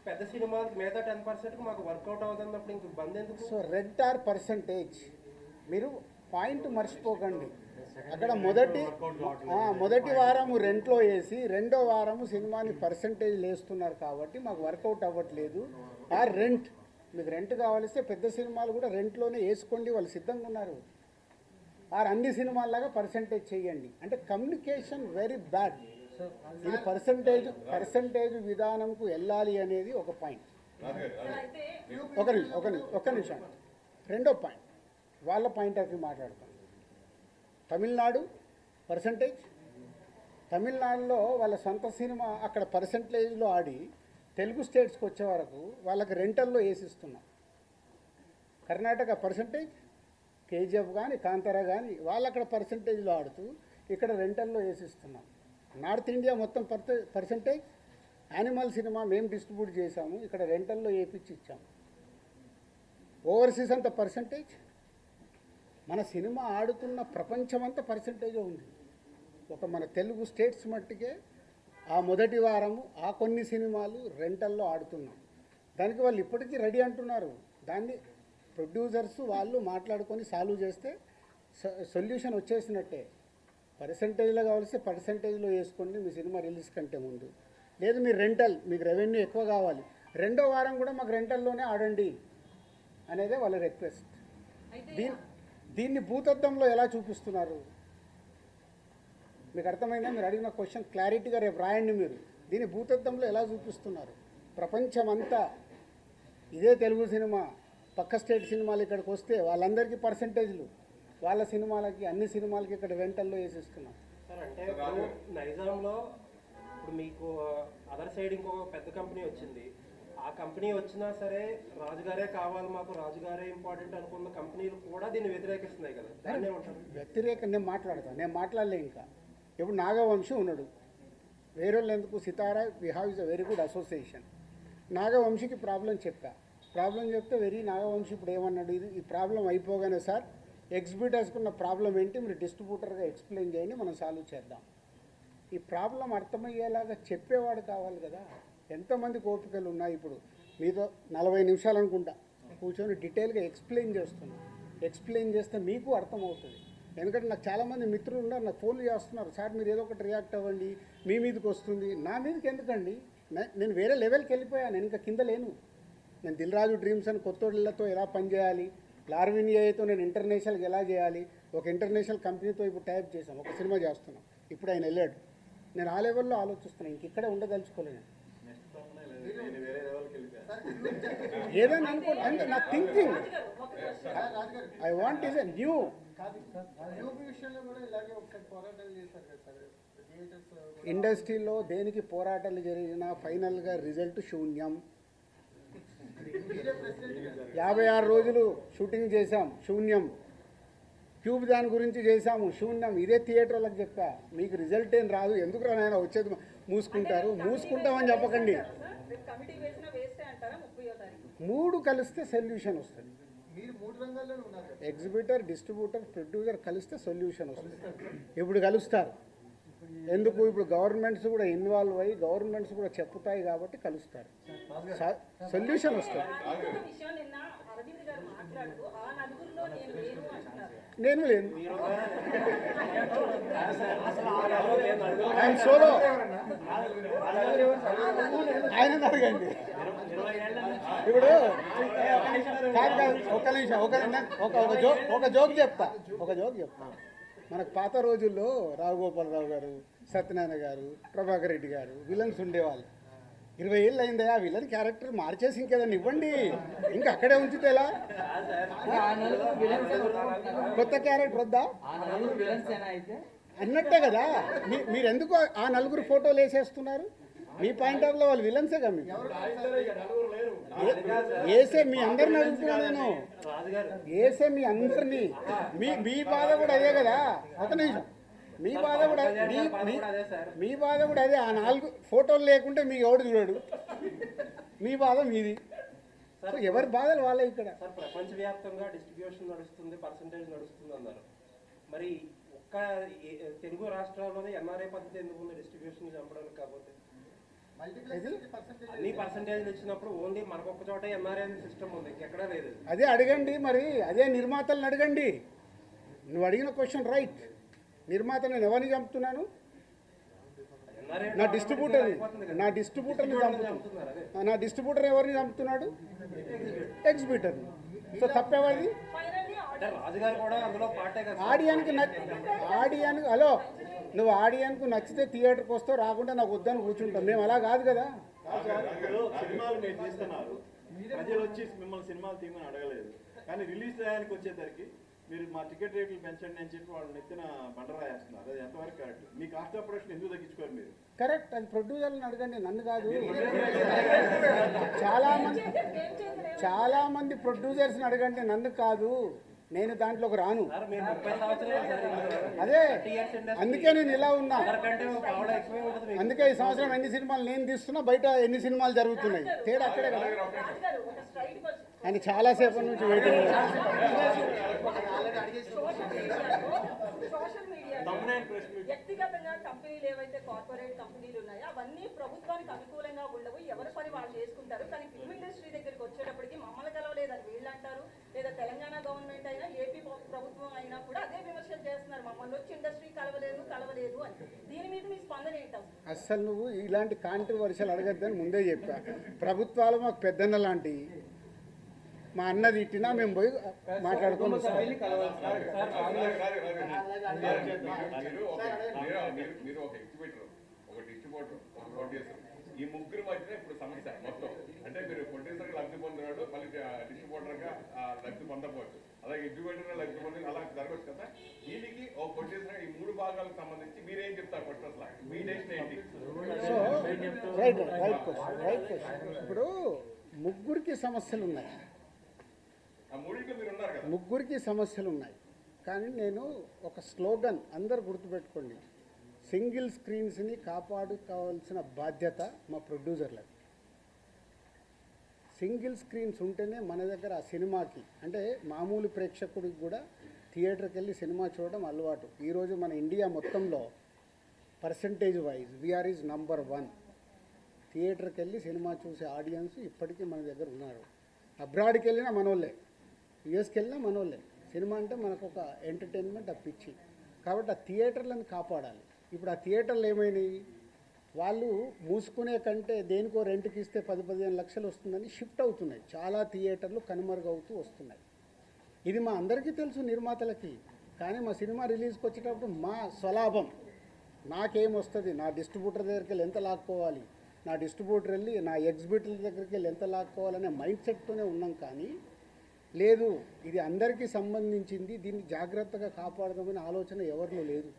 పెద్ద సినిమాలకు మిగతా 10%కి మాకు వర్కౌట్ అవుతున్నప్పుడు ఇంక బంద్ ఎందుకు? సో రెంట్ ఆర్ పర్సంటేజ్, మీరు పాయింట్ మర్చిపోకండి. అక్కడ మొదటి వారము రెంట్లో వేసి రెండో వారము సినిమాని పర్సంటేజ్ వేస్తున్నారు కాబట్టి మాకు వర్కౌట్ అవ్వట్లేదు. ఆ రెంట్, మీకు రెంట్ కావాలిస్తే పెద్ద సినిమాలు కూడా రెంట్లోనే వేసుకోండి, వాళ్ళు సిద్ధంగా ఉన్నారు. ఆర్ అన్ని సినిమాల్లాగా పర్సంటేజ్ చేయండి. అంటే కమ్యూనికేషన్ వెరీ బ్యాడ్. ఇది పర్సంటేజ్ విధానంకు వెళ్ళాలి అనేది ఒక పాయింట్. ఒక నిమిషం. రెండో పాయింట్, వాళ్ళ పాయింట్ ఆఫ్ వ్యూ మాట్లాడతాం. తమిళనాడు పర్సంటేజ్, తమిళనాడులో వాళ్ళ సొంత సినిమా అక్కడ పర్సంటేజ్లో ఆడి తెలుగు స్టేట్స్కి వచ్చే వరకు వాళ్ళకి రెంటల్లో వేసిస్తున్నాం. కర్ణాటక పర్సంటేజ్, కేజీఎఫ్ కానీ కాంతారా కానీ వాళ్ళు అక్కడ పర్సంటేజ్లో ఆడుతూ ఇక్కడ రెంటల్లో వేసిస్తున్నాం. నార్త్ ఇండియా మొత్తం పర్సంటేజ్, యానిమల్ సినిమా మేము డిస్ట్రిబ్యూట్ చేసాము, ఇక్కడ రెంటల్లో వేపించి ఇచ్చాము. ఓవర్సీస్ అంతా పర్సంటేజ్. మన సినిమా ఆడుతున్న ప్రపంచమంతా పర్సంటేజ్ ఉంది. ఒక మన తెలుగు స్టేట్స్ మట్టికే ఆ మొదటి వారము ఆ కొన్ని సినిమాలు రెంటల్లో ఆడుతున్నాం. దానికి వాళ్ళు ఇప్పటికీ రెడీ అంటున్నారు. దాన్ని ప్రొడ్యూసర్స్ వాళ్ళు మాట్లాడుకొని సాల్వ్ చేస్తే సొల్యూషన్ వచ్చేసినట్టే. పర్సంటేజ్లో కావాల్సి పర్సంటేజ్లో వేసుకోండి మీ సినిమా రిలీజ్ కంటే ముందు. లేదు మీరు రెంటల్, మీకు రెవెన్యూ ఎక్కువ కావాలి, రెండో వారం కూడా మాకు రెంటల్లోనే ఆడండి అనేదే వాళ్ళ రిక్వెస్ట్. దీన్ని భూతత్వంలో ఎలా చూపిస్తున్నారు మీకు అర్థమైందా? మీరు అడిగిన క్వశ్చన్ క్లారిటీగా రేపు రాయండి. మీరు దీన్ని భూతత్వంలో ఎలా చూపిస్తున్నారు? ప్రపంచమంతా ఇదే తెలుగు సినిమా, పక్క స్టేట్ సినిమాలు ఇక్కడికి వస్తే వాళ్ళందరికీ పర్సంటేజ్లు, వాళ్ళ సినిమాలకి అన్ని సినిమాలకి ఇక్కడ రెంటల్లో వేసిస్తున్నాం. సార్ అంటే ఇప్పుడు నైజాంలో ఇప్పుడు మీకు అదర్ సైడ్ ఇంకో పెద్ద కంపెనీ వచ్చింది. ఆ కంపెనీ వచ్చినా సరే రాజుగారే కావాలి, మాకు రాజుగారే ఇంపార్టెంట్ అనుకున్న కంపెనీలు కూడా దీన్ని వ్యతిరేకిస్తున్నాయి కదా. దాన్ని ఏమంటారు? వ్యతిరేకం నేను మాట్లాడలే. ఇంకా ఇప్పుడు నాగవంశీ ఉన్నాడు, వేరే వాళ్ళు ఎందుకు, Sithara we have is a very good association. నాగవంశీకి ప్రాబ్లం చెప్తే నాగవంశీ ఇప్పుడు ఏమన్నాడు, ఈ ప్రాబ్లం అయిపోగానే సార్ ఎగ్జిబ్యూటర్స్కున్న ప్రాబ్లం ఏంటి మీరు డిస్ట్రిబ్యూటర్గా ఎక్స్ప్లెయిన్ చేయండి, మనం సాల్వ్ చేద్దాం. ఈ ప్రాబ్లం అర్థమయ్యేలాగా చెప్పేవాడు కావాలి కదా. ఎంతమంది ఓపికలు ఉన్నాయి? ఇప్పుడు మీతో 40 నిమిషాలు అనుకుంటా కూర్చొని డీటెయిల్గా ఎక్స్ప్లెయిన్ చేస్తే మీకు అర్థమవుతుంది. ఎందుకంటే నాకు చాలామంది మిత్రులు ఉన్నారు, నాకు ఫోన్లు చేస్తున్నారు, సార్ మీరు ఏదో ఒకటి రియాక్ట్ అవ్వండి, మీ మీదకి వస్తుంది. నా మీదకి ఎందుకండి? నేను వేరే లెవెల్కి వెళ్ళిపోయాను, నేను ఇంకా కింద లేను. నేను దిల్ రాజు డ్రీమ్స్ అని కొత్తోళ్ళతో ఎలా పనిచేయాలి, లార్విన్ ఏఐతో నేను ఇంటర్నేషనల్కి ఎలా చేయాలి, ఒక ఇంటర్నేషనల్ కంపెనీతో ఇప్పుడు టైప్ చేసాం, ఒక సినిమా చేస్తున్నాం. ఇప్పుడు ఆయన వెళ్ళాడు, నేను ఆ లెవెల్లో ఆలోచిస్తున్నాను, ఇంక ఇక్కడే ఉండదలుచుకోలేను. నెక్స్ట్ తప్పనే లేదు, నేను వేరే లెవెల్కి వెళ్ళిపోయాను. ఏదైనా అనుకోండి, అంటే నా thinking I want is a new. UP విషయంలో కూడా ఇలాగే ఒకసారి పోరాటాలు చేశారు కదా సార్. ఇండస్ట్రీలో దేనికి పోరాటాలు జరిగినా ఫైనల్గా రిజల్ట్ శూన్యం. మీరే ప్రెసిడెంట్ 56 రోజులు షూటింగ్ చేశాం, శూన్యం. క్యూబ్ దాని గురించి చేశాము, శూన్యం. ఇదే థియేటర్ వాళ్ళకి చెప్పా, మీకు రిజల్ట్ ఏం రాదు, ఎందుకు రానైనా వచ్చేది మూసుకుంటారు. మూసుకుంటామని చెప్పకండి, కమిటీ వేసిన వేస్తే అంటారా 30వ తారీఖు 3 కలిస్తే సొల్యూషన్ వస్తుంది. మీరు 3 రంగాల్లోనే ఉన్నారు కదా. ఎగ్జిబిటర్, డిస్ట్రిబ్యూటర్, ప్రొడ్యూసర్ కలిస్తే సొల్యూషన్ వస్తుంది. ఇప్పుడు కలుస్తారు. ఎందుకు? ఇప్పుడు గవర్నమెంట్స్ కూడా ఇన్వాల్వ్ అయ్యి గవర్నమెంట్స్ కూడా చెప్తాయి కాబట్టి కలుస్తారు, సొల్యూషన్ వస్తుంది. రాజకీయ విషయం నిన్న అరవింద్ గారు మాట్లాడుతూ ఆ నలుగురిలో నేను లేను అంటున్నారు. నేను లేను, ఆయన సోలో. ఆయన అడగండి ఇప్పుడు. కాదు కాదు, ఒక నిమిషం, ఒక జోక్ చెప్తా. మనకు పాత రోజుల్లో రావుగోపాలరావు గారు, సత్యనారాయణ గారు, ప్రభాకర్ రెడ్డి గారు విలన్స్ ఉండేవాళ్ళు. 20 ఏళ్ళు అయిందా ఆ విలన్ క్యారెక్టర్ మార్చేసి ఇంకేదన్నా ఇవ్వండి, ఇంకా అక్కడే ఉంచితే ఎలా? ఆ నలుగురు విలన్స్ అనుకుంటున్నారు. కొత్త క్యారెక్టర్ వద్దా ఆ నలుగురు విలన్స్ ఏనా అయితే? అన్నట్టే కదా. మీరు ఎందుకు ఆ నలుగురు ఫోటోలు వేసేస్తున్నారు? మీ పాయింట్ ఆఫ్ లో వాళ్ళు విలన్సే కదా. మీకు వేసే మీ అందరిని అడుగుతున్నాను నేను, వేసే మీ అందరినీ. మీ బాధ కూడా అదే కదా. ఒక నిమిషం, మీ బాధ కూడా మీ బాధ కూడా అదే. ఆ 4 ఫోటోలు లేకుంటే మీకు ఎవడు చూడడు, మీ బాధ మీది. సో ఎవరి బాధలు వాళ్ళే ఇక్కడ. సార్ ప్రపంచవ్యాప్తంగా డిస్ట్రిబ్యూషన్ నడుస్తుంది, పర్సంటేజ్ నడుస్తుంది అన్నారు. మరి ఒక్క తెలుగు రాష్ట్రాల్లోనే ఎన్ఆర్ఐ పద్ధతి ఎందుకు ఉంది డిస్ట్రిబ్యూషన్ చంపడానికి? కాకపోతే అన్ని పర్సంటేజ్ ఇచ్చినప్పుడు ఓన్లీ మనకొక్క చోట ఎన్ఆర్ఐ సిస్టమ్ ఉంది, ఎక్కడా లేదు. అదే అడగండి మరి, అదే నిర్మాతలను అడగండి. నువ్వు అడిగిన క్వశ్చన్ రైట్. నిర్మాత నేను ఎవరిని చంపుతున్నాను? నా డిస్ట్రిబ్యూటర్ని చంపుతున్నాను. నా డిస్ట్రిబ్యూటర్ ఎవరిని చంపుతున్నాడు? ఎగ్జిబిటర్ని. సో తప్పెవరిది? రాజుగారు కూడా అందులో పార్టే కదా. ఆడియన్కి హలో, నువ్వు ఆడియన్కు నచ్చితే థియేటర్కి వస్తావు, రాకుండా నాకు వద్దని కూర్చుంటాం. మేము అలా కాదు కదా. సినిమాలు మీరు తీస్తున్నారు, ప్రజలు వచ్చి మిమ్మల్ని సినిమాలు తీయమని అడగలేదు, కానీ రిలీజ్ టయానికి వచ్చేసరికి మీరు మా టికెట్ రేట్లు పెంచండి అని చెప్పి వాళ్ళు నెత్తిన బండరాయేస్తున్నారు. అది ఎంతవరకు correct? Me cost of production ఎందుకు తగ్గించుకోరు మీరు? కరెక్ట్, అది ప్రొడ్యూసర్లను అడగండి, నన్ను కాదు. చాలా మంది ప్రొడ్యూసర్స్ని అడగండి, నన్ను కాదు. నేను దాంట్లోకి రాను. అదే అందుకే నేను ఇలా ఉన్నా. అందుకే ఈ సంవత్సరం ఎన్ని సినిమాలు నేను తీస్తున్నా, బయట ఎన్ని సినిమాలు జరుగుతున్నాయి, తేడా అక్కడే కదా. ఆయన చాలాసేపటి నుంచి వెయిటింగ్. సోషల్ మీడియాలో వ్యక్తిగతంగా కంపెనీలు ఏవైతే కార్పొరేట్ కంపెనీలు ఉన్నాయో అవన్నీ ప్రభుత్వానికి అనుకూలంగా ఉండవు, ఎవరి పని వాళ్ళు చేసుకుంటారు. కానీ ఫిల్మ్ ఇండస్ట్రీ దగ్గరికి వచ్చేటప్పటికి మమ్మల్ని కలవలేదని వీళ్ళు అంటారు, లేదా తెలంగాణ గవర్నమెంట్ అయినా ఏపీ ప్రభుత్వం అయినా కూడా అదే విమర్శలు చేస్తున్నారు, మమ్మల్ని వచ్చి ఇండస్ట్రీ కలవలేదు అని. దీని మీద మీ స్పందన ఏంటారు? అస్సలు నువ్వు ఇలాంటి కాంట్రవర్షియల్ అడగద్దని ముందే చెప్పా. ప్రభుత్వాలు మాకు పెద్దన్న లాంటి, మా అన్నది ఇట్టినా మేము పోయి మాట్లాడుకొని వస్తాం. మీరు ఒక ఎగ్జిబిటర్, ఒక డిస్ట్రిబ్యూటర్, ఒక ప్రొడ్యూసర్, ఈ ముగ్గురు మధ్యన ఇప్పుడు సమస్య మొత్తం. అంటే మీరు ప్రొడ్యూసర్గా లబ్ధి పొందినాడు, మళ్ళీ డిస్ట్రిబ్యూటర్గా లబ్ధి పొందకపోవచ్చు, అలాగే ఎగ్జిబిటర్గా లబ్ధి పొంది అలా జరగవచ్చు కదా. దీనికి ఒక ప్రొడ్యూసర్ ఈ 3 భాగాలకు సంబంధించి మీరేం చెప్తారు? ఫస్ట్ అసలు మీ డెసిషన్ ఏంటి? So right question. ఇప్పుడు ముగ్గురికి సమస్యలు ఉన్నాయి, ఆ మూడింటిలో మీరు ఉన్నారు కదా. ముగ్గురికి సమస్యలు ఉన్నాయి. కానీ నేను ఒక స్లోగన్ అందరు గుర్తుపెట్టుకోండి, సింగిల్ స్క్రీన్స్ని కాపాడుకోవాల్సిన బాధ్యత మా ప్రొడ్యూసర్లది. సింగిల్ స్క్రీన్స్ ఉంటేనే మన దగ్గర ఆ సినిమాకి, అంటే మామూలు ప్రేక్షకుడికి కూడా థియేటర్కి వెళ్ళి సినిమా చూడడం అలవాటు. ఈరోజు మన ఇండియా మొత్తంలో percentage wise we are is number 1. థియేటర్కి వెళ్ళి సినిమా చూసే ఆడియన్స్ ఇప్పటికీ మన దగ్గర ఉన్నారు. అబ్రాడ్కి వెళ్ళినా మనోళ్ళే, యుఎస్కి వెళ్ళినా మనోళ్ళే. సినిమా అంటే మనకు ఒక ఎంటర్టైన్మెంట్, ఆ పిచ్చి. కాబట్టి ఆ థియేటర్లను కాపాడాలి. ఇప్పుడు ఆ థియేటర్లు ఏమైనాయి, వాళ్ళు మూసుకునే కంటే దేనికో రెంట్కి ఇస్తే 10-15 లక్షలు వస్తుందని షిఫ్ట్ అవుతున్నాయి. చాలా థియేటర్లు కనుమరుగవుతూ వస్తున్నాయి. ఇది మా అందరికీ తెలుసు నిర్మాతలకి. కానీ మా సినిమా రిలీజ్కి వచ్చేటప్పుడు మా స్వలాభం నాకేమొస్తుంది, నా డిస్ట్రిబ్యూటర్ దగ్గరికి వెళ్ళి ఎంత లాక్కోవాలి, నా డిస్ట్రిబ్యూటర్ వెళ్ళి నా ఎగ్జిబిటర్ దగ్గరికి వెళ్ళి ఎంత లాక్కోవాలనే మైండ్ సెట్తోనే ఉన్నాం. కానీ లేదు, ఇది అందరికీ సంబంధించింది, దీన్ని జాగ్రత్తగా కాపాడదామనే ఆలోచన ఎవరిలో లేదు.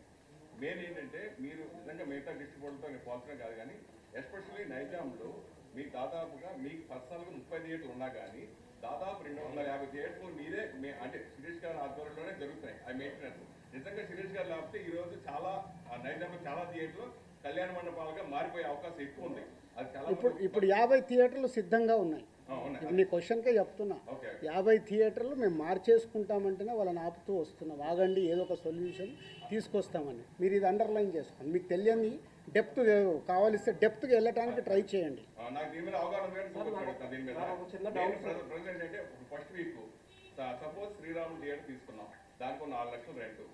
మెయిన్ ఏంటంటే మీరు నిజంగా మిగతా డిస్ట్రిబ్యూటర్తో పోల్చడం కాదు, కానీ ఎస్పెషల్లీ నైజాంలో మీకు దాదాపుగా మీకు పర్సనల్గా 30 థియేటర్లు ఉన్నా కానీ దాదాపు 250 థియేటర్లు మీరే అంటే శిరీష్ గారి ఆధ్వర్యంలోనే జరుగుతున్నాయి ఆ మెయింటెనెన్స్. నిజంగా శిరీష్ గారు లేకపోతే ఈరోజు చాలా నైజాంలో చాలా థియేటర్లు కళ్యాణ మండపాలుగా మారిపోయే అవకాశం ఎక్కువ ఉంది. అది చాలా ఇప్పుడు 50 థియేటర్లు సిద్ధంగా ఉన్నాయి. ఇప్పుడు నీ క్వశ్చన్కే చెప్తున్నా, ఓకే. 50 థియేటర్లు మేము మార్చేసుకుంటామంటేనే వాళ్ళని ఆపుతూ వస్తున్నాం. ఆగండి, ఏదో ఒక సొల్యూషన్ తీసుకొస్తామని. మీరు ఇది అండర్లైన్ చేసుకోండి. మీకు తెలియని డెప్త్ కావాలిస్తే డెప్త్గా వెళ్ళటానికి ట్రై చేయండి. నాకు దీని మీద అవగాహన దీని మీద ప్రెసిడెంట్ అంటే first week suppose Sriramulu theatre తీసుకున్నాం, దానికి 4 లక్షలు రెంట్.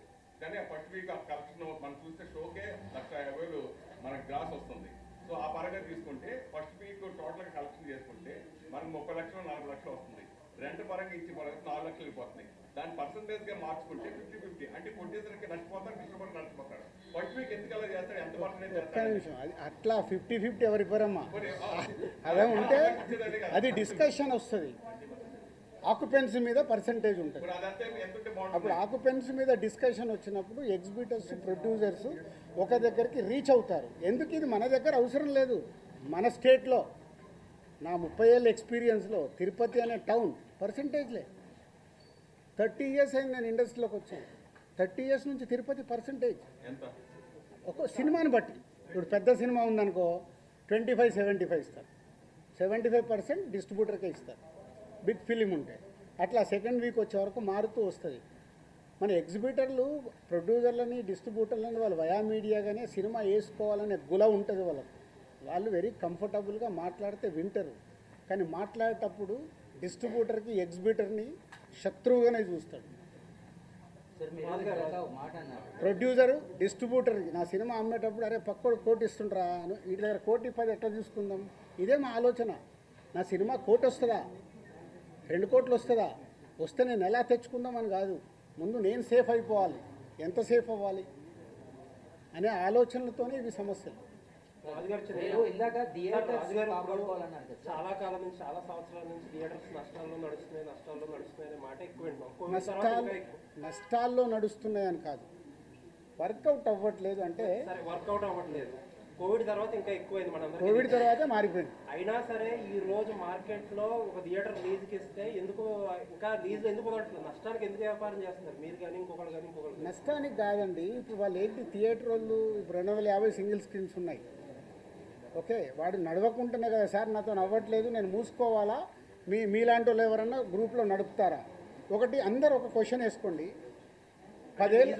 కానీ ఆ ఫస్ట్ వీక్ ఆ కలెక్షన్ మనం చూస్తే షోకే 1,50,000 మనకు గ్రాస్ వస్తుంది. సో ఆ పరంగా తీసుకుంటే ఫస్ట్ వీక్ టోటల్గా కలెక్షన్ చేసుకుంటే మనకు 30 లక్షలు 40 లక్షలు వస్తుంది. రెంట్ పరంగా ఇచ్చి పరంగా 4 లక్షలు వెళ్ళిపోతుంది. దాని పర్సంటేజ్గా మార్చుకుంటే 50-50 అంటే కొట్టేసరికి నష్టపోతాడు, డిస్ట్రిబ్యూటర్ నష్టపోతాడు. ఫస్ట్ వీక్ ఎందుకు అలా చేస్తాడు, ఎంత పర్సంటేజ్ ఒక్క చేస్తాడు? నిమిషం, అది అట్లా 50-50 ఎవరు ఇవ్వరమ్మా. అదే ఉంటే అది డిస్కషన్ వస్తుంది. ఆక్యుపెన్సీ మీద పర్సంటేజ్ ఉంటుంది. ఇప్పుడు అదంతా ఎంత ఉంటే అప్పుడు బాగుంటుంది? ఆక్యుపెన్సీ మీద డిస్కషన్ వచ్చినప్పుడు ఎగ్జిబిటర్స్, ప్రొడ్యూసర్స్ ఒక దగ్గరికి రీచ్ అవుతారు. ఎందుకు ఇది మన దగ్గర అవసరం లేదు. మన స్టేట్లో నా 30 ఏళ్ళ ఎక్స్పీరియన్స్లో తిరుపతి అనే టౌన్ పర్సంటేజ్లే. 30 ఇయర్స్ అయింది నేను ఇండస్ట్రీలోకి వచ్చాను. 30 ఇయర్స్ నుంచి తిరుపతి పర్సంటేజ్ ఎంత? ఒక సినిమాని బట్టి. ఇప్పుడు పెద్ద సినిమా ఉందనుకో 25-75 ఇస్తారు. 75% డిస్ట్రిబ్యూటర్కే ఇస్తారు బిగ్ ఫిలిం ఉంటే. అట్లా సెకండ్ వీక్ వచ్చే వరకు మారుతూ వస్తుంది. మన ఎగ్జిబిటర్లు, ప్రొడ్యూసర్లని, డిస్ట్రిబ్యూటర్లని వాళ్ళు వయా మీడియాగానే సినిమా వేసుకోవాలనే గుల ఉంటుంది వాళ్ళకు. వాళ్ళు వెరీ కంఫర్టబుల్గా మాట్లాడితే వింటారు. కానీ మాట్లాడేటప్పుడు డిస్ట్రిబ్యూటర్కి, ఎగ్జిబిటర్ని శత్రువుగానే చూస్తాడు. సార్ మీరు ఇందాక ఒక మాట అన్నారు, ప్రొడ్యూసరు డిస్ట్రిబ్యూటర్కి నా సినిమా అమ్మేటప్పుడు అరే పక్కోడు కోటి ఇస్తుండ్రా, వీటి దగ్గర 1,10,000 ఎట్లా తీసుకుందాం. ఇదే మా ఆలోచన. నా సినిమా 1 కోటి వస్తుందా, 2 కోట్లు వస్తుందా, వస్తే నేను ఎలా తెచ్చుకుందామని కాదు, ముందు నేను సేఫ్ అయిపోవాలి. ఎంత సేఫ్ అవ్వాలి అనే ఆలోచనలతోనే ఇవి సమస్యలు. రాజుగారు మీరు ఇందాక థియేటర్స్ రాజుగారు కాపాడుకోవాలన్నారు కదా. చాలా కాలం నుంచి, చాలా సంవత్సరాల నుంచి థియేటర్స్ నష్టాల్లో నడుస్తున్నాయి అనే మాట ఎక్కువ వింటున్నాం. కోవిడ్ తర్వాత నష్టాలు ఇంకా ఎక్కువ. నష్టాల్లో నడుస్తున్నాయని కాదు, వర్కౌట్ అవ్వట్లేదు. అంటే సరే, వర్కౌట్ అవ్వట్లేదు. కోవిడ్ తర్వాత ఇంకా ఎక్కువైంది మనందరికీ. కోవిడ్ తర్వాతే మారిపోయింది. అయినా సరే ఈ రోజు మార్కెట్లో ఒక థియేటర్ లీజ్కి ఇస్తే ఎందుకు ఇంకా లీజ్ ఎందుకు వదలట్లేదు? నష్టానికి ఎందుకు వ్యాపారం చేస్తున్నారు మీరు కానీ ఇంకొకరు కానీ ఇంకొకరు? నష్టానికి కాదండి. ఇప్పుడు వాళ్ళు ఏంటి, థియేటర్ వాళ్ళు ఇప్పుడు 250 సింగిల్ స్క్రీన్స్ ఉన్నాయి. ఓకే, వాడు నడవకుంటున్నా కదా సార్ నాతో అవ్వట్లేదు, నేను మూసుకోవాలా, మీలాంటి వాళ్ళు ఎవరన్నా గ్రూప్లో నడుపుతారా? ఒకటి అందరు ఒక క్వశ్చన్ వేసుకోండి. 10 ఏళ్ళు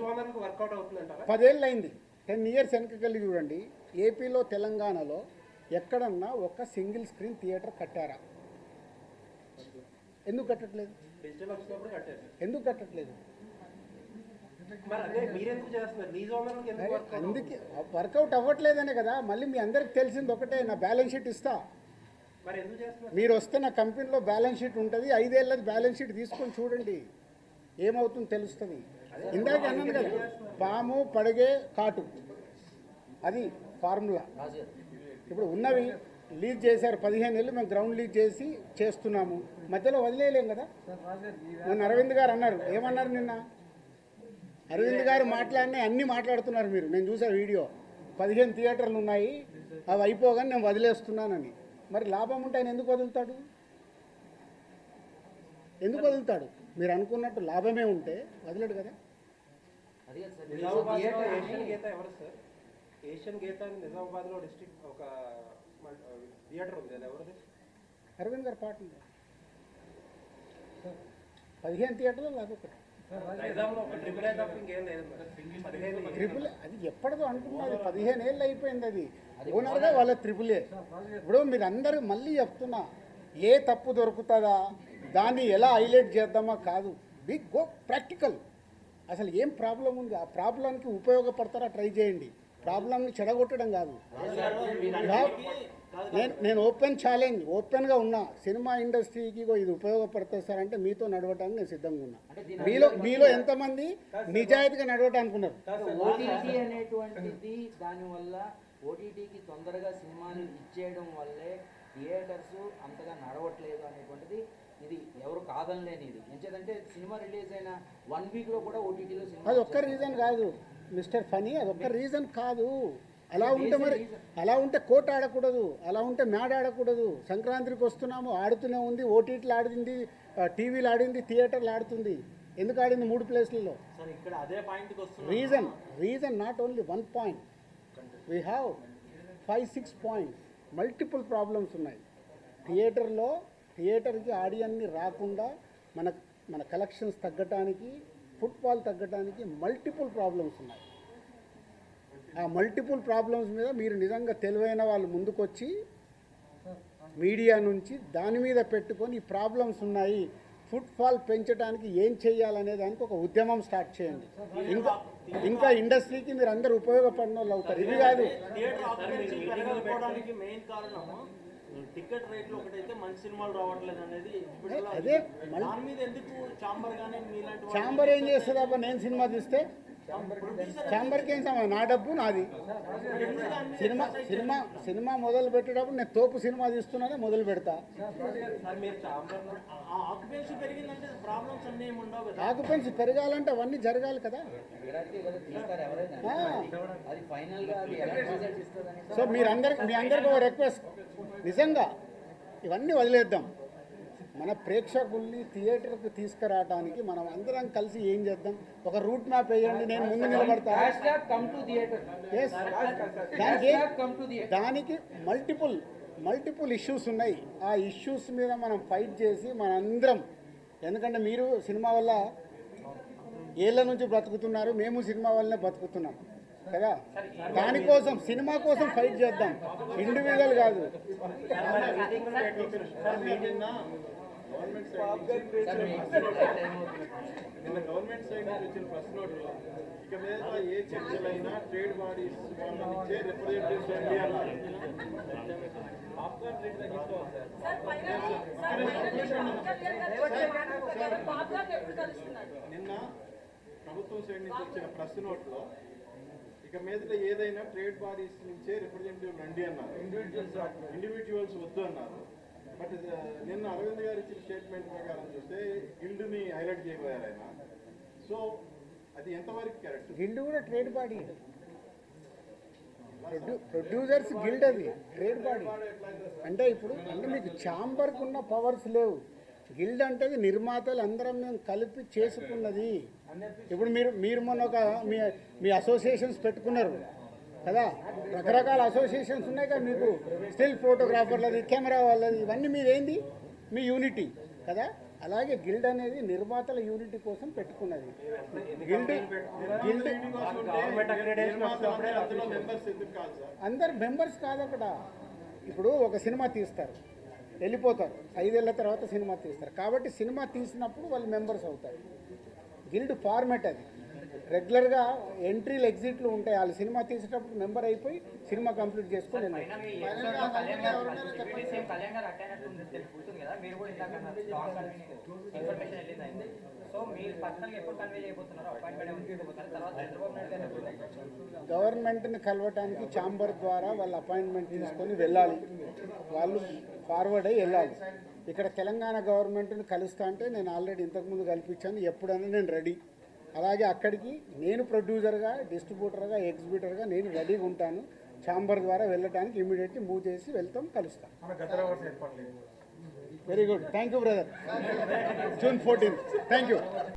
వర్కౌట్ అవుతుందంటారా? 10 ఏళ్ళు అయింది. 10 ఇయర్స్ వెనకకెళ్ళి చూడండి. ఏపీలో, తెలంగాణలో ఎక్కడన్నా ఒక సింగిల్ స్క్రీన్ థియేటర్ కట్టారా? ఎందుకు కట్టట్లేదు? డిజిటల్ వచ్చినప్పుడు కట్టారు. ఎందుకు కట్టట్లేదు? మరి అదే మీరెందుకు చేస్తున్నారు? లీజ్ ఓనర్లకు ఎందుకు వర్కౌట్ అందుకే వర్కౌట్ అవ్వట్లేదనే కదా. మళ్ళీ మీ అందరికి తెలిసింది ఒకటే, నా బ్యాలెన్స్ షీట్ ఇస్తా, మరి ఎందుకు చేస్తున్నారు? మీరు వస్తే నా కంపెనీలో బ్యాలెన్స్ షీట్ ఉంటుంది, 5 ఏళ్ళది బ్యాలెన్స్ షీట్ తీసుకొని చూడండి, ఏమవుతుందో తెలుస్తుంది. ఇందాక అన్నాను కదా, పాము పడగే కాటు, అది ఫార్ములా. రాజుగారు ఇప్పుడు ఉన్నవి లీజ్ చేశారు 15 ఏళ్ళు, మేము గ్రౌండ్ లీజ్ చేసి చేస్తున్నాము, మధ్యలో వదిలేయలేం కదా. మొన్న అరవింద్ గారు అన్నారు, ఏమన్నారు నిన్న అరవింద్ గారు మాట్లాడినా అన్నీ మాట్లాడుతున్నారు మీరు. నేను చూసా వీడియో, 15 థియేటర్లు ఉన్నాయి, అవి అయిపోగానే నేను వదిలేస్తున్నానని. మరి లాభం ఉంటే ఆయన ఎందుకు వదులుతాడు? ఎందుకు వదులుతాడు? మీరు అనుకున్నట్టు లాభమే ఉంటే వదిలేడు కదా. అదే సార్, మీరు నిజామాబాద్లో థియేటర్ ఏషియన్ గీత ఎవరు సార్? ఏషియన్ గీత అని నిజామాబాద్లో డిస్ట్రిక్ట్ ఒక థియేటర్ ఉంది, అది ఎవరిది? అరవింద్ గారు పార్ట్నర్. 15 థియేటర్లు అదొకటి. నైజాంలో ఒక ట్రిపుల్ ఏ తప్ప ఇంకేం లేదు మరి. 15 ట్రిపుల్ అది ఎప్పటిదో అనుకున్నది, 15 ఏళ్ళు అయిపోయింది. అది ఓనర్గా వాళ్ళ ట్రిపుల్ ఏ. ఇప్పుడు మీరు అందరూ మళ్ళీ చెప్తున్నా, ఏ తప్పు దొరుకుతుందా, దాన్ని ఎలా హైలైట్ చేద్దామా కాదు. We go practical. అసలు ఏం ప్రాబ్లం ఉంది, ఆ ప్రాబ్లంకి ఉపయోగపడతారా ట్రై చేయండి, ప్రాబ్లంని చెడగొట్టడం కాదు. నేను ఓపెన్ ఛాలెంజ్, ఓపెన్గా ఉన్నా, సినిమా ఇండస్ట్రీకి ఇది ఉపయోగపడుతుంది సార్ అంటే మీతో నడవటానికి నేను సిద్ధంగా ఉన్నా. మీలో ఎంతమంది నిజాయితీగా నడవటానికి ఉన్నారు? ఓటీటీ అనేటువంటిది దానివల్ల ఓటీటీకి తొందరగా సినిమాలు ఇచ్చేయడం వల్లే థియేటర్స్ అంతగా నడవట్లేదు అనేటువంటిది ఇది ఎవరు కాదనలేని ఇది. ఎంచేదంటే సినిమా రిలీజ్ అయిన 1 వీక్లో కూడా ఓటీటీలో అది ఒక్క రీజన్ కాదు మిస్టర్ ఫనీ, అది ఒక్క రీజన్ కాదు. అలా ఉంటే మరి అలా ఉంటే కోర్టు ఆడకూడదు, అలా ఉంటే మ్యాడ్ ఆడకూడదు. సంక్రాంతికి వస్తున్నాము, ఆడుతూనే ఉంది, ఓటీటీలు ఆడింది, టీవీలు ఆడింది, థియేటర్లు ఆడుతుంది. ఎందుకు ఆడింది 3 ప్లేస్లలో? సార్ ఇక్కడ అదే పాయింట్కి వస్తుంది. Reason not only 1 point, we have 5-6 points. Multiple problems ఉన్నాయి. థియేటర్కి ఆడియన్ని రాకుండా మన కలెక్షన్స్ తగ్గటానికి, ఫుట్ఫాల్ తగ్గటానికి మల్టిపుల్ ప్రాబ్లమ్స్ ఉన్నాయి. ఆ మల్టిపుల్ ప్రాబ్లమ్స్ మీద మీరు నిజంగా తెలివైన వాళ్ళు ముందుకొచ్చి మీడియా నుంచి దాని మీద పెట్టుకొని ఈ ప్రాబ్లమ్స్ ఉన్నాయి, ఫుట్ఫాల్ పెంచడానికి ఏం చేయాలనే దానికి ఒక ఉద్యమం స్టార్ట్ చేయండి. ఇంకా ఇండస్ట్రీకి మీరు అందరూ ఉపయోగపడిన వాళ్ళు అవుతారు. ఇది కాదు థియేటర్ ఆక్యుపెన్సీ పెరగకపోవడానికి మెయిన్ కారణం టికెట్ రేట్లు ఒకటైతే మంచి సినిమాలు రావట్లేదు అనేది. అదే దాని మీద ఎందుకు చాంబర్ కానీ మీలాంటి ఛాంబర్ ఏం చేస్తుంది అబ్బా? నేను సినిమా తీస్తే ఛాంబర్కి ఏం సమయం, నా డబ్బు నాది. సినిమా మొదలు పెట్టేటప్పుడు నేను తోపు సినిమా తీస్తున్నానే మొదలు పెడతా. ఆక్యుపెన్సీ పెరిగిందంటే ప్రాబ్లమ్స్ అన్నీ ఏమి ఉండవు కదా. ఆక్యుపెన్సీ పెరగాలంటే అవన్నీ జరగాలి కదా. సో మీ అందరికి ఒక రిక్వెస్ట్, నిజంగా ఇవన్నీ వదిలేద్దాం. మన ప్రేక్షకుల్ని థియేటర్కి తీసుకురావడానికి మనం అందరం కలిసి ఏం చేద్దాం, ఒక రూట్ మ్యాప్ వేయండి, నేను ముందు నిలబడతా. దానికి మల్టిపుల్ ఇష్యూస్ ఉన్నాయి. ఆ ఇష్యూస్ మీద మనం ఫైట్ చేసి మనందరం, ఎందుకంటే మీరు సినిమా వల్ల ఏళ్ళ నుంచి బ్రతుకుతున్నారు, మేము సినిమా వల్లనే బతుకుతున్నాం కదా. దానికోసం సినిమా కోసం ఫైట్ చేద్దాం, ఇండివిజువల్ కాదు. నిన్న గవర్నమెంట్ సైడ్ నుంచి వచ్చిన ప్రెస్ నోట్లో ఇక మీద ఏ చర్చలైనా ట్రేడ్ బాడీస్ వాళ్ళనిచ్చే రిప్రజెంటేటివ్స్ అండి అన్నారు. పాప్కార్న్ రేట్ తగ్గించుకోవాలి సార్. నిన్న ప్రభుత్వం సైడ్ నుంచి వచ్చిన ప్రెస్ నోట్లో ఇక మీద ఏదైనా ట్రేడ్ బాడీస్ నుంచే రిప్రజెంటేటివ్ రండి అన్నారు, ఇండివిజువల్స్ వద్దు అన్నారు. బట్ నిన్న అరవింద్ గారు ఇచ్చిన స్టేట్మెంట్ ప్రకారం చూస్తే గిల్డ్ని హైలైట్ చేయబోయారు ఆయన. సో అది ఎంతవరకు కరెక్ట్? గిల్డ్ కూడా ట్రేడ్ బాడీ, ప్రొడ్యూసర్స్ గిల్డ్, అది ట్రేడ్ బాడీ. అంటే ఇప్పుడు మీకు ఛాంబర్కి ఉన్న పవర్స్ లేవు. గిల్డ్ అంటే నిర్మాతలు అందరం మేము కలిపి చేసుకున్నది. ఇప్పుడు మీరు మొన్న ఒక మీ అసోసియేషన్స్ పెట్టుకున్నారు కదా, రకరకాల అసోసియేషన్స్ ఉన్నాయి కదా మీకు, స్టిల్ ఫోటోగ్రాఫర్లది, కెమెరా వాళ్ళది, ఇవన్నీ మీదేంది మీ యూనిటీ కదా. అలాగే గిల్డ్ అనేది నిర్మాతల యూనిటీ కోసం పెట్టుకున్నది. గిల్డ్ అందరు మెంబర్స్ కాదు అక్కడ. ఇప్పుడు ఒక సినిమా తీస్తారు, వెళ్ళిపోతారు, 5 ఏళ్ళ తర్వాత సినిమా తీస్తారు. కాబట్టి సినిమా తీసినప్పుడు వాళ్ళు మెంబర్స్ అవుతారు. గిల్డ్ ఫార్మాట్ అది. రెగ్యులర్గా ఎంట్రీలు ఎగ్జిట్లు ఉంటాయి. వాళ్ళు సినిమా తీసేటప్పుడు మెంబర్ అయిపోయి సినిమా కంప్లీట్ చేసుకొని గవర్నమెంట్ని కలవటానికి ఛాంబర్ ద్వారా వాళ్ళు అపాయింట్మెంట్ తీసుకొని వెళ్ళాలి, వాళ్ళు ఫార్వర్డ్ అయ్యి వెళ్ళాలి. ఇక్కడ తెలంగాణ గవర్నమెంట్ని కలుస్తా అంటే నేను ఆల్రెడీ ఇంతకుముందు కల్పించాను, ఎప్పుడైనా నేను రెడీ. అలాగే అక్కడికి నేను ప్రొడ్యూసర్గా, డిస్ట్రిబ్యూటర్గా, ఎగ్జిబ్యూటర్గా నేను రెడీగా ఉంటాను. ఛాంబర్ ద్వారా వెళ్ళటానికి ఇమీడియట్లీ మూవ్ చేసి వెళ్తాం, కలుస్తాం. Very good, thank you brother. June 14th, thank you.